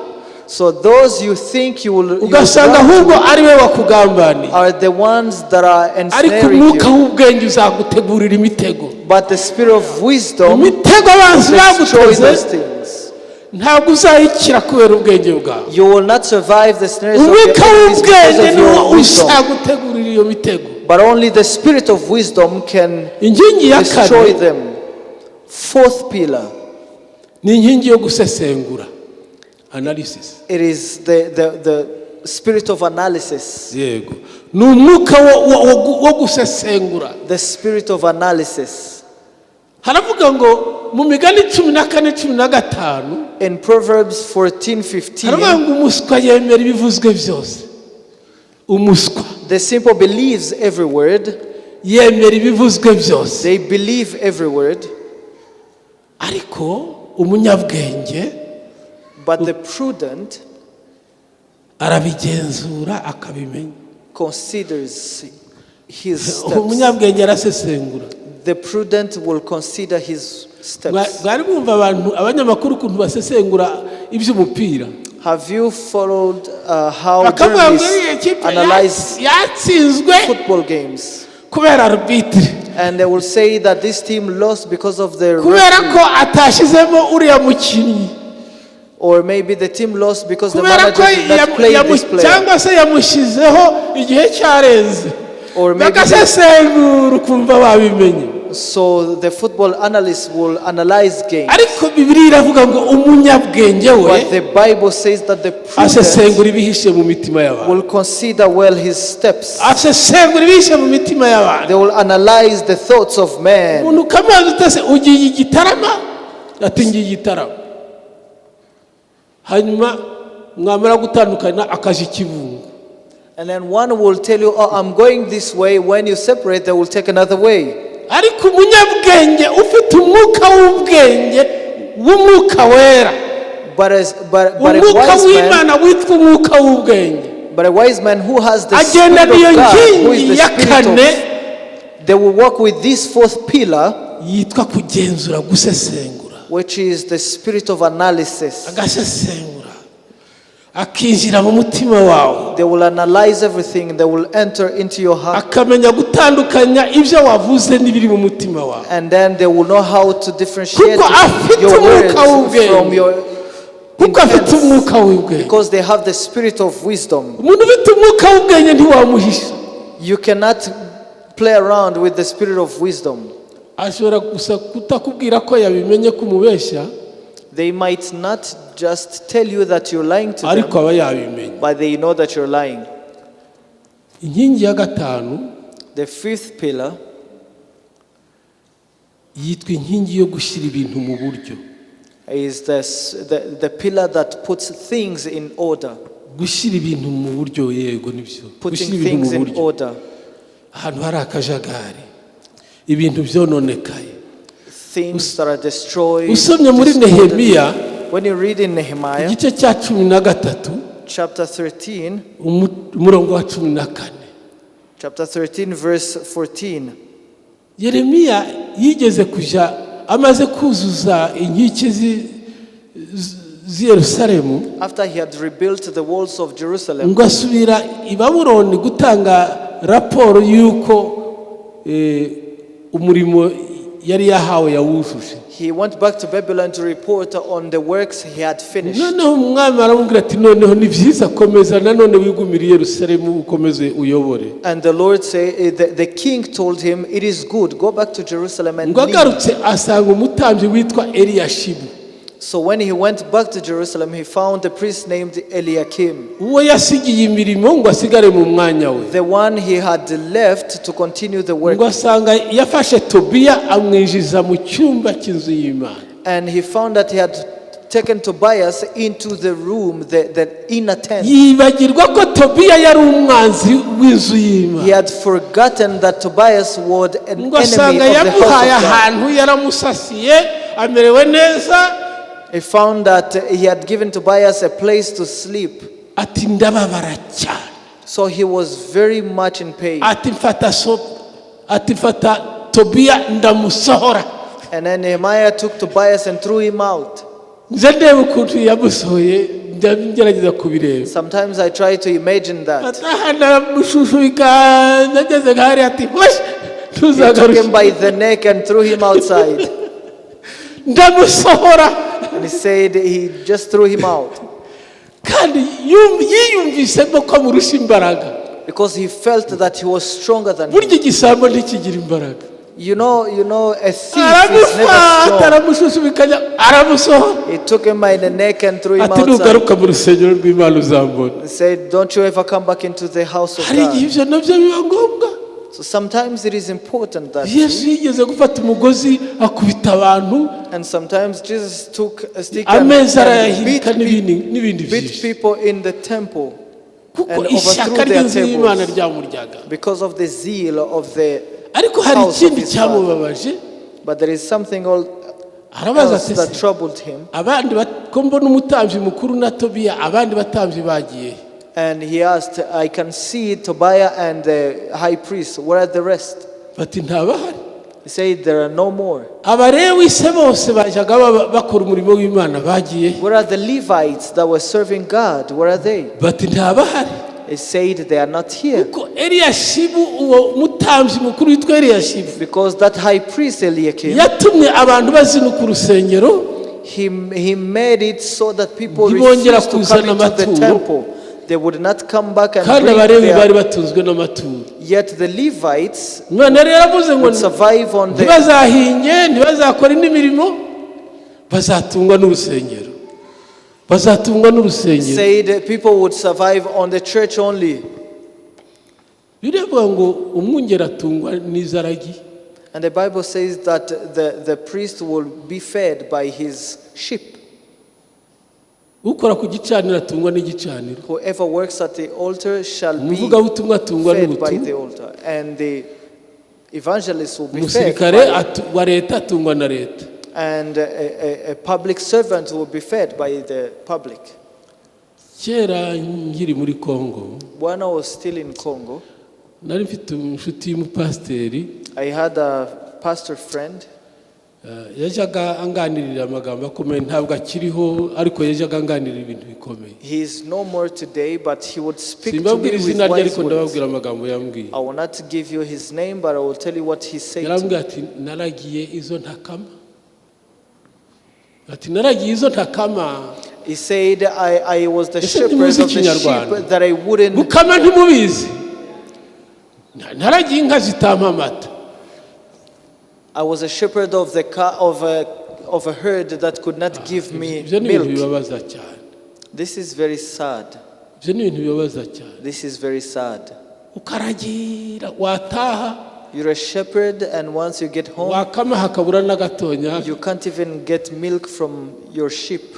So those you think you will ugasanga ahubwo ari we wakugambaniye are the ones that are ariko ensnaring umwuka you. w'ubwenge uzagutegurira imitego. But the spirit of wisdom Imitego abanzi destroys those baguteze things. ntabwo uzayikira kubera ubwenge bwawe. You will not survive the snares of your Umwuka enemies because w'ubwenge of niwo your wisdom. uzagutegurira iyo mitego. But only the spirit of wisdom can Inkingi ya destroy kane them. Fourth pillar. ni inkingi yo gusesengura, analysis. It is the spirit of analysis. Yego, ni umwuka wo gusesengura. The spirit of analysis. Haravuga ngo mu migani 14:15 In Proverbs 14:15, haravuga ngo umuswa yemera ibivuzwe byose. Umuswa the simple believes every word. yemera ibivuzwe byose, They believe every word. ariko umunyabwenge But the prudent arabigenzura akabimenya. considers his steps. Umunyabwenge arasesengura. The prudent will consider his steps. Bari bumva abanyamakuru ukuntu basesengura iby'umupira. Have you followed how Bakavuga ngo iyi journalists ekipe analyze yatsinzwe football games? kubera arbitre, And they will say that this team lost because of the kubera referee. ko atashizemo uriya mukinnyi, Or maybe the team lost because the kubera ko manager did not play this player. cyangwa se yamushizeho igihe cyarenze. Or maybe Bagasesengura ukumva babimenye. so the football analysts will analyze games. Ariko Bibiliya iravuga ngo umunyabwenge we But the Bible says that the prudent asesengura ibihishe mu mitima y'abantu. will consider well his steps. Asesengura ibihishe mu mitima y'abantu. They will analyze the thoughts of man. Umuntu kamaze utase ugiye igitarama, ati ngiye igitarama. Hanyuma mwamara gutandukana akaje ikibungo. And then one will tell you, oh, I'm going this way. When you separate, they will take another way. Ariko umunyabwenge ufite umwuka w'ubwenge w'umwuka wera, But umwuka w'Imana witwa umwuka w'ubwenge, a wise man who has the spirit agenda of niyo God, who is nkingi the ya spirit kane of, they will walk with this fourth pillar, yitwa kugenzura, gusesengura. which is the spirit of analysis. Agasesengura akinjira mu mutima wawe, They will analyze everything. They will enter into your heart. akamenya gutandukanya ibyo wavuze n'ibiri mu mutima wawe. And then they will know how to differentiate Kuko afite your words umwuka w'ubwenge. from your Kuko afite intents. umwuka w'ubwenge. Because they have the spirit of wisdom. Umuntu ufite umwuka w'ubwenge ntiwamuhisha. You cannot play around with the spirit of wisdom. Ashobora gusa kutakubwira ko yabimenye kumubeshya, They might not just tell you that you're lying to them, ariko aba yabimenye. but they know that you're lying. Inkingi ya gatanu The fifth pillar yitwa inkingi yo gushyira ibintu mu buryo. is the pillar that puts things in order. Gushyira ibintu mu buryo, yego nibyo. Putting Gushyira ibintu things mu in buryo. order. Ahantu hari akajagari, ibintu byononekaye. Things that are destroyed. Usomye muri disordered. Nehemiya When you read in Nehemiah igice cya 13 chapter 13, umurongo wa 14, chapter 13 verse 14, Yeremiya yigeze kuja amaze kuzuza inkike z'i Yerusalemu, after he had rebuilt the walls of Jerusalem, ngo asubira i Babuloni gutanga raporo y'uko umurimo yari yahawe yawujuje. he went back to Babylon to report on the works he had finished. Noneho umwami aramubwira ati noneho ni byiza, komeza nanone wigumire i Yerusalemu ukomeze uyobore. And the Lord said, the king told him, it is good, go back to Jerusalem and Ngo lead. agarutse asanga umutambyi witwa Eliyashibu, So when he went back to Jerusalem, he found a priest named Eliakim, uwo yasigiye imirimo ngo asigare mu mwanya we. the one he had left to continue the work. Ngo asanga yafashe Tobiya amwinjiza mu cyumba cy'inzu y'Imana. And he found that he had taken Tobias into the room, the inner tent. Yibagirwa ko Tobiya yari umwanzi w'inzu He y'Imana. had forgotten that Tobias was an Ngo enemy asanga of the yamuhaye house of God. ahantu yaramusasiye amerewe neza, He found that he had given Tobias a place to sleep. ati ndababara cyane, So he was very much in pain. ati mfata Tobiya ndamusohora. And then Nehemiah took Tobias and threw him out. Nze ndeba ukuntu yamusohoye ngerageza kubireba. Sometimes I try to imagine that. Nageze gahari ati He took him by the neck and threw him outside. ndamusohora. And he said he just threw him out. Kandi yiyumvisemo ko amurusha imbaraga. Because he felt that he was stronger than him. Burya igisambo ntikigira imbaraga. You know, a thief is never strong. He took him by the neck and threw him outside. He said, don't you ever come back into the house of God. So sometimes it is important that and sometimes Jesus took a stick and beat people in the temple and overthrew their tables because of the zeal of the house of his father. But there is something else that troubled him. And he asked, I can see Tobiah and the high priest. Where are the rest? He said, there are no more. Where are the Levites that were serving God? Where are they? He said, they are not here. Because that high priest Eliakim, he made it so that people refused to come into the temple. They would not come back and bring their... Yet the Levites would survive on the... Said people would survive on the church only. And the Bible says that the priest will be fed by his sheep. Whoever works at the altar shall be fed by the altar. And the evangelist will be fed by... And a public servant will be fed by the public. When I was still in Congo, I had a pastor friend. He is no more today, but he would speak to me with wise words. I will not give you his name, but I will tell you what he said to me. He said, I was the shepherd of the sheep that I wouldn't... I was a shepherd of a herd that could not give me milk. This is very sad. This is very sad. You're a shepherd, and once you get home, you can't even get milk from your sheep.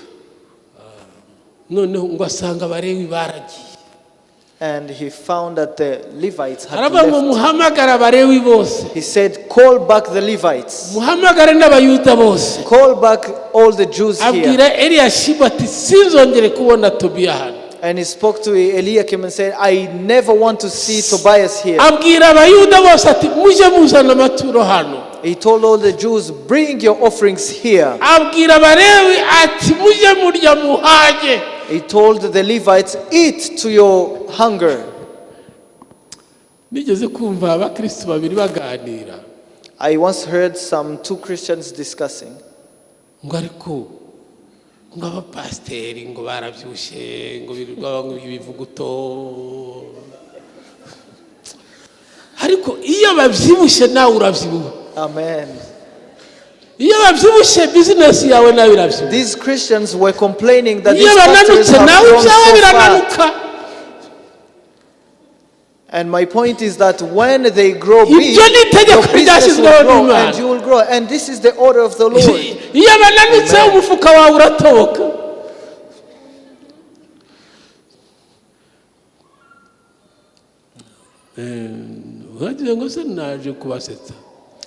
And he found that the Levites had left. He said, call back the Levites. Call back all the Jews here. And he spoke to Eliakim and said, I never want to see Tobias here. He told all the Jews, bring your offerings here. He told the Levites, eat to your hunger. I once heard two Christians discussing. Amen. These Christians were complaining that these pastors have grown so far. And my point is that when they grow big, your business will grow and you will grow. And this is the order of the Lord.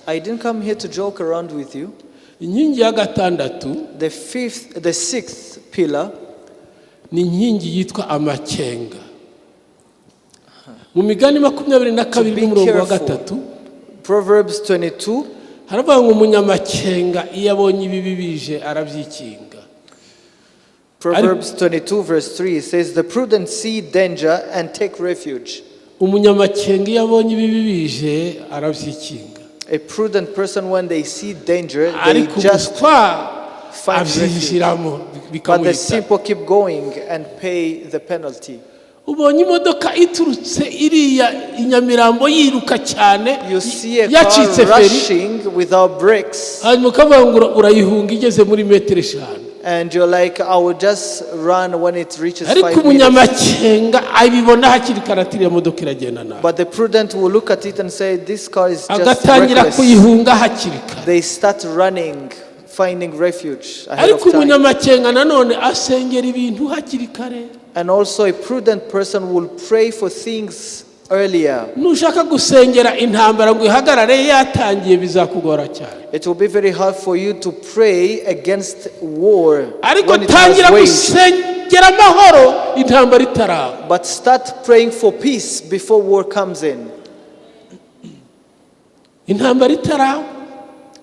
I didn't come here to joke around with you. The sixth pillar to be careful. Proverbs 22. Proverbs 22 verse 3 says, the prudent see danger and take refuge. umunyamakenga iyo abonye ibibi bije arabyikinga. A prudent person, when they see danger, they just find refuge. But the simple keep going and pay the penalty. ubonye imodoka iturutse iriya inyamirambo yiruka cyane yacitse feri without brakes, hanyuma ukavuga ngo urayihunga igeze muri metero 5, and you're like, I will just run when it reaches 5 ariko meters. umunyamakenga abibona hakiri karatiriya modoka iragenda nawe, But the prudent will look at it and say, this car is just agatangira reckless. kuyihunga hakiri kare. They start running, finding refuge ahead ariko of time. umunyamakenga nanone asengera ibintu hakiri kare. And also a prudent person will pray for things earlier. nushaka gusengera intambara ngo ihagarare yatangiye bizakugora cyane. It will be very hard for you to pray against war ariko when it tangira has waged. gusengera amahoro intambara itaraba. But start praying for peace before war comes in. intambara itaraba,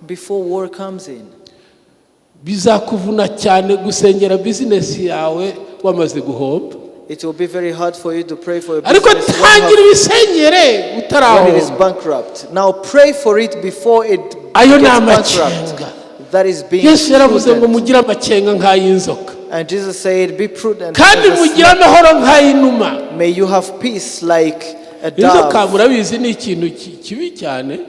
Before war comes in. bizakuvuna cyane gusengera bizinesi yawe wamaze guhomba. It will be very hard for you to pray for your ariko business tangira ibisengere when it is utarahomba. bankrupt. Now pray for it before it ayo ni gets amakenga. bankrupt. That is being yesu yaravuze ngo prudent. mugire amakenga nk'ay'inzoka And Jesus said, be prudent kandi as a mugire snake. amahoro nk'ay'inuma. May you have peace like a inzoka dove. murabizi ni ikintu kibi cyane.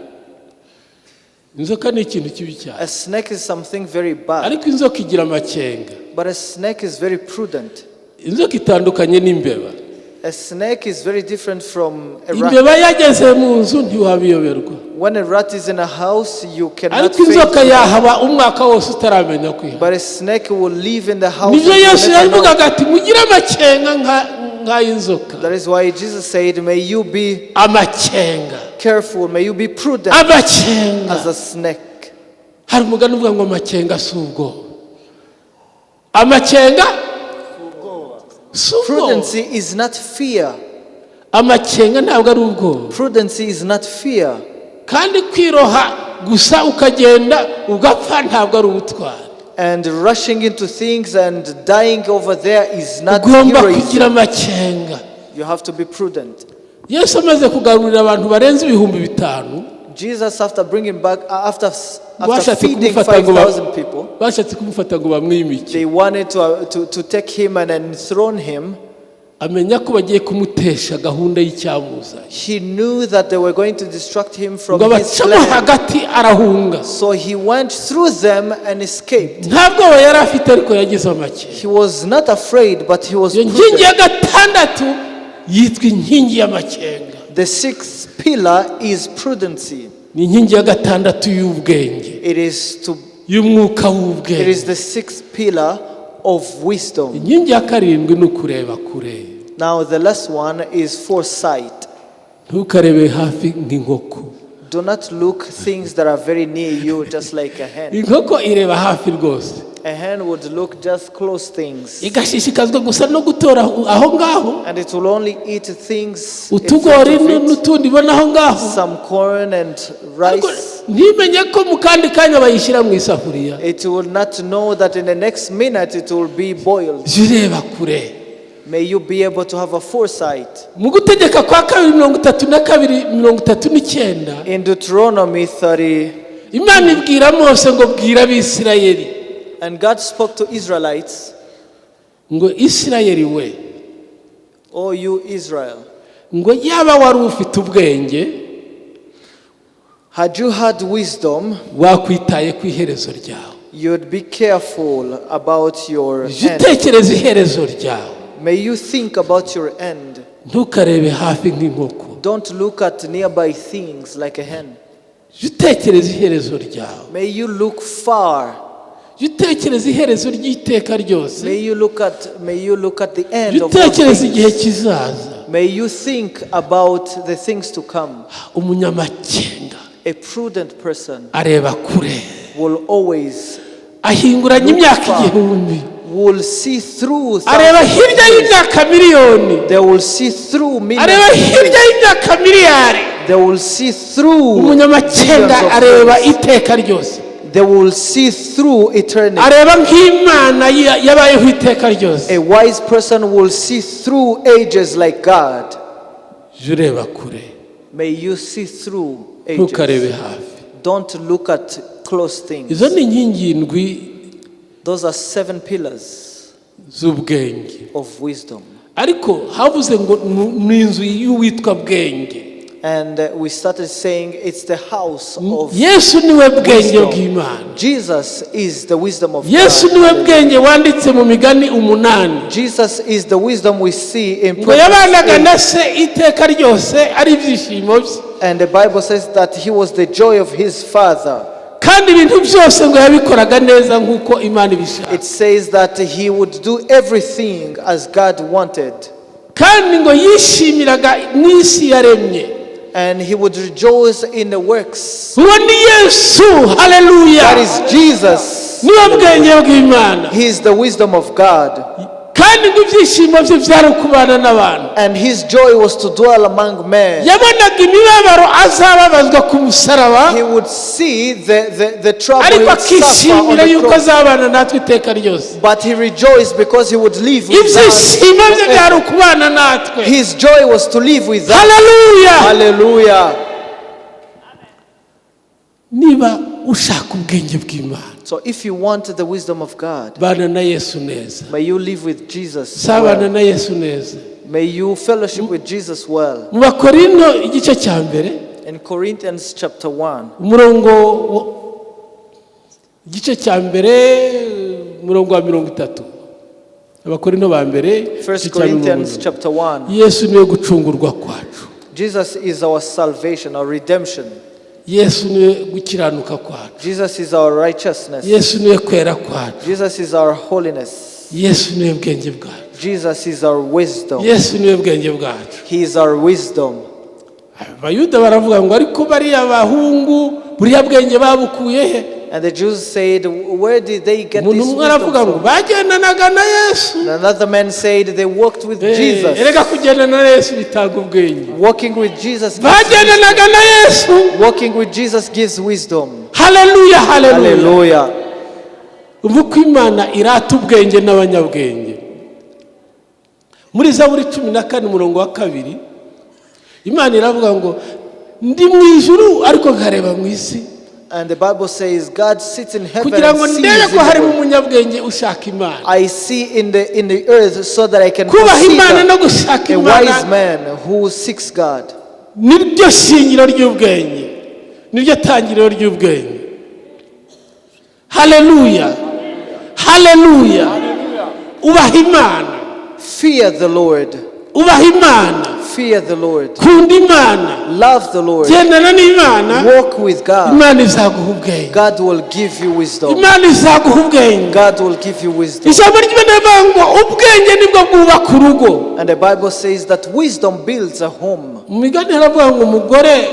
inzoka ni ikintu kibi cyane, A snake is something very bad, ariko inzoka igira amakenga. but a snake is very prudent. inzoka itandukanye n'imbeba. A snake is very different from a rat. imbeba yageze mu nzu ntiwabiyoberwa, When a rat is in a house, you cannot ariko fail inzoka to- yahaba umwaka wose utaramenya kwiha. But a snake will live in the house. nibyo and you yesu never know. yavugaga ati mugire amakenga nk'ay'inzoka. That is why Jesus said, may you be amakenga, careful, may you be prudent amakenga. as a snake. hari umugani uvuga ngo amakenga si ubwoba. amakenga si ubwoba. Prudency is not fear. amakenga ntabwo ari ubwoba. Prudency is not fear. kandi kwiroha gusa ukagenda ugapfa ntabwo ari ubutwari. And rushing into things and dying over there is not ugomba kugira heroism. amakenga. You have to be prudent. yesu amaze kugaburira abantu barenze 5,000, Jesus, after bringing back, after bashatse feeding kumufata ngo 5,000 people, bashatse kumufata ngo bamwimike. they wanted to take him and enthrone him. amenya ko bagiye kumutesha gahunda y'icyamuzanye. He knew that they were going to distract him from ngo his abacamo plan. hagati arahunga. So he went through them and escaped. ntabwo yari afite ariko yagize amakenga. He was not afraid, but he was iyo nkingi ya prudent. gatandatu yitwa inkingi y'amakenga. The sixth pillar is prudency. ni inkingi ya gatandatu y'ubwenge, It is y'umwuka w'ubwenge. it is the sixth pillar of wisdom. inkingi ya karindwi ni ukureba kure. Now the last one is foresight. ntukarebe hafi nk'inkoko. Do not look things that are very near you, just like a hen. inkoko ireba hafi rwose, A hen would look just close things, igashishikazwa gusa no gutora aho ngaho and it will only eat things in front utugori of it, n'utundi ibona aho ngaho, some corn and ariko rice. ntimenye ko mu kandi kanya bayishyira mu isafuriya. It will not know that in the next minute it will be boiled. jya ureba kure. May you be able to have a foresight. mu gutegeka kwa 2:32-39 In Deuteronomy 30, imana ibwira mose ngo bwira abisirayeli and God spoke to Israelites, ngo isirayeli we, O you Israel, ngo yaba wari ufite ubwenge had you had wisdom, wakwitaye ku iherezo ryawe. you'd be careful about your jya end. utekereza iherezo ryawe, May you think about your end. ntukarebe hafi nk'inkoko. Don't look at nearby things like a hen. jya utekereza iherezo ryawe, May you look far. jya utekereza iherezo ry'iteka ryose, May you look at the end jya of all utekereza igihe things. kizaza. May you think about the things to come. umunyamakenga A prudent person areba kure, will always ahinguranya imyaka 1000, will see through areba thousands of hirya years. y'imyaka miliyoni, They will see through millions areba of hirya years. y'imyaka miliyari. They will see through umunyamakenga millions of areba years. iteka ryose. they will see through eternity. areba nk'Imana yabayeho iteka ryose. A wise person will see through ages like God. Jureba kure, May you see through ntukarebe ages. hafi. Don't look at close things. Izo ni inkingi ndwi Those are 7 pillars z'ubwenge. of wisdom. Ariko havuze ngo ni inzu y'uwitwa bwenge. And we started saying it's the house of Yesu niwe bwenge wisdom. bw'Imana. Jesus is the wisdom of Yesu God. niwe bwenge wanditse mu migani 8. Jesus is the wisdom we see in Ngo yabanaga Proverbs na se iteka ryose ari ibyishimo bye. 8. And the Bible says that he was the joy of his father. Kandi ibintu byose ngo yabikoraga neza nk'uko Imana ibishaka. It says that he would do everything as God wanted. Kandi ngo yishimiraga n'isi yaremye. And he would rejoice in the works. Uwo ni Yesu, haleluya. That is Jesus. Niwe bwenge bw'Imana. He is the wisdom of God. Kandi ngo ibyishimo bye byari ukubana n'abantu. And his joy was to dwell among men. Yabonaga imibabaro azababazwa ku musaraba. He would see the trouble he Ariko would suffer on akishimira the yuko cross. azabana natwe iteka ryose. But he rejoiced because he would live with us. Ibyishimo bye byari ukubana natwe. His joy was to live with us. Haleluya. Hallelujah. Niba ushaka ubwenge bw'Imana, So if you want the wisdom of God, bana na Yesu neza. may you live with Jesus Sabana well. na Yesu neza. May you fellowship with Jesus well. Mu Bakorinto igice cya mbere, In Corinthians chapter 1, igice cya mbere umurongo wa 30. Abakorinto ba mbere 1 Corinthians chapter 1. Yesu niwe gucungurwa kwacu. Jesus is our salvation, our redemption. Yesu niwe gukiranuka kwacu. Jesus is our righteousness. Yesu niwe kwera kwacu. Jesus is our holiness. Yesu niwe bwenge bwacu. Jesus is our wisdom. Yesu niwe bwenge bwacu. He is our wisdom. Abayuda baravuga ngo ariko bariya bahungu buriya bwenge babukuye he? And the Jews said, where did they get this Umuntu umwe wisdom aravuga ngo from? bagendanaga na Yesu. And another man said they walked with Jesus. Erega kugendana na Yesu bitanga ubwenge. Walking with Jesus gives Bagendanaga na Yesu. wisdom. Walking with Jesus gives wisdom. Haleluya, haleluya. Hallelujah. Uvuko Imana irata ubwenge n'abanyabwenge. Muri Zaburi 14 umurongo wa 2, Imana iravuga ngo ndi mu ijuru ariko nkareba mu isi. And the Bible says God sits in heaven Kugira ngo and sees ndebe in ko hari the earth. umunyabwenge ushaka Imana. I see in the earth so that I can Kubaha Imana no consider gushaka a wise Imana man who seeks God. niryo shingiro ry'ubwenge. Niryo tangiriro ry'ubwenge. Haleluya. Haleluya. Ubaha Imana. Fear the Lord. Ubaha Imana. Fear the Lord. Kunda Imana. Love the Lord. Gendana n'Imana. Walk with God. Imana izaguha ubwenge. God will give you wisdom. Imana izaguha ubwenge. God will give you wisdom. Ijambo ry'Imana rivuga ngo ubwenge nibwo bwubaka urugo. And the Bible says that wisdom builds a home. Mu migani haravuga ngo umugore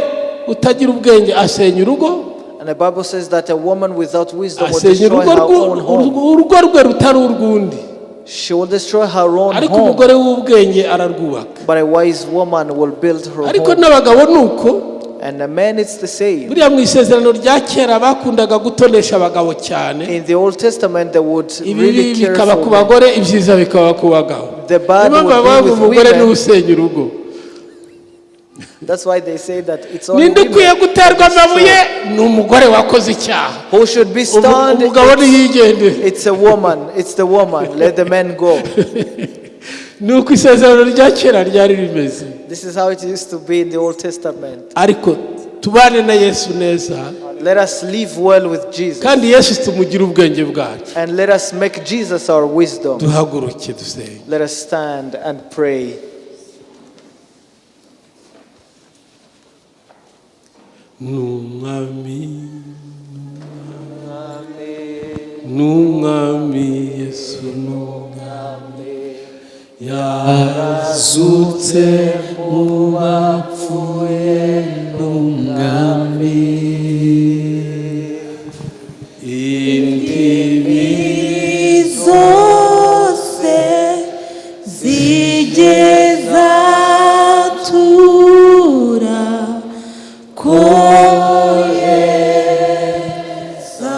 utagira ubwenge asenya urugo. And the Bible says that a woman without wisdom will Asenya destroy her urugo own home. urugo rwe rutari urwundi. She will destroy her own Ariko home. umugore w'ubwenge ararwubaka. But a wise woman will build her Ariko home. n'abagabo nuko. And a man, it's the same. Buriya mu isezerano rya kera bakundaga gutonesha abagabo cyane. In the Old Testament, they would Ibibi really care bikaba ku for men. bagore, ibyiza bikaba ku bagabo. The bad Niyo mpamvu would bavuga be with umugore niwe women. usenya urugo. That's why they say that it's only Ninde ukwiye women guterwa amabuye ni umugore wakoze icyaha. who should be stoned. Umugabo niyigendere. It's a woman. It's the woman. Let the men go. Nuko isezerano rya kera ryari rimeze. This is how it used to be in the Old Testament. Ariko tubane na Yesu neza. Let us live well with Jesus. Kandi Yesu tumugira ubwenge bwacu. And let us make Jesus our wisdom. Duhaguruke dusenge. Let us stand and pray. Numwami, numwami Yesu numwami yazutse mu bapfuye numwami indimi zose zigeza tura ko Yesu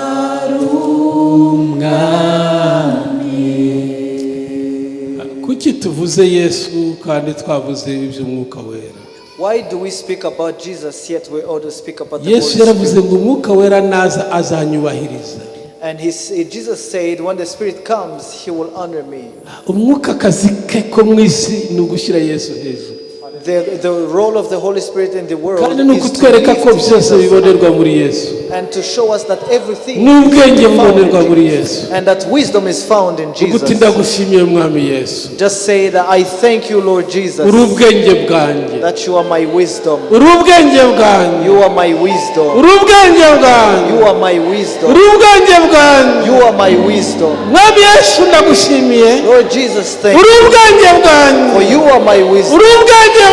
tuvuze Yesu kandi twavuze iby'umwuka wera? Why do we speak about Jesus yet we also speak about the Yesu Holy yaravuze Spirit? ngo umwuka wera naza azanyubahiriza. And Jesus said, when the Spirit comes, He will honor me. Umwuka akazi ke ko mu isi ni ugushyira Yesu hejuru. The role of the Holy Spirit in the world kandi ni is to ukutwereka ko lift byose Jesus bibonerwa muri Yesu, and to show us that everything n'ubwenge is bubonerwa found muri in Yesu. Jesus, and that wisdom is found in uguti Jesus. ndagushimiye mwami Yesu, Just say that I thank you, Lord Jesus, uri ubwenge bwanjye, that you are my wisdom. uri ubwenge bwanjye, You are my wisdom. uri ubwenge bwanjye, You are my wisdom. uri ubwenge bwanjye. You are my wisdom. mwami Yesu ndagushimiye, Lord Jesus, thank uri you. ubwenge bwanjye, For you are my wisdom. uri ubwenge bwanjye,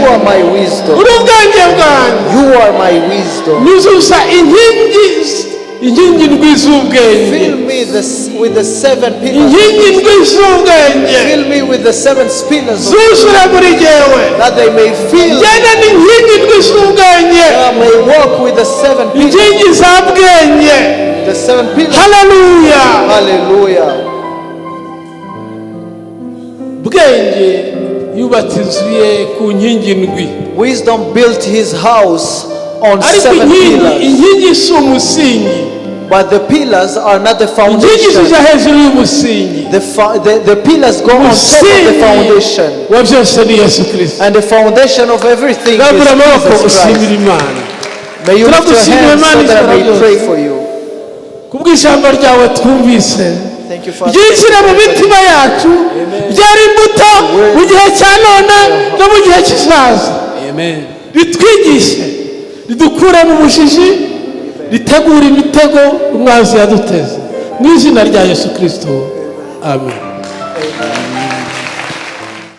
You are my wisdom. uri ubwenge bwanjye. You are my wisdom. nyuzuza inkingi ndwi z'ubwenge, Fill me with the 7 pillars. inkingi ndwi z'ubwenge Fill me with the 7 pillars of zuzura muri jyewe, that they may feel ngenda n'inkingi ndwi z'ubwenge, I may walk with the 7 pillars. inkingi za bwenge. The 7 pillars. Haleluya. Hallelujah. bwenge yubatse inzu ye ku nkingi ndwi, Wisdom built his house on ariko 7 pillars. inkingi si umusingi, But the pillars are not the inkingi foundation. zijya hejuru y'umusingi. The pillars go on top of the foundation. wa byose ni Yesu Kristo. And the foundation of everything is Rambura amaboko Jesus ushimira Christ. Imana. May you lift your hands so that I may pray for you. kubw'ijambo ryawe twumvise, Thank you, Father. ryinjire mu mitima yacu, ryari imbuto mu gihe cya none no mu gihe kizaza. ritwigishe, ridukure mu bujiji, ritegura imitego umwanzi yaduteze, mu izina rya Yesu Kristo, amen.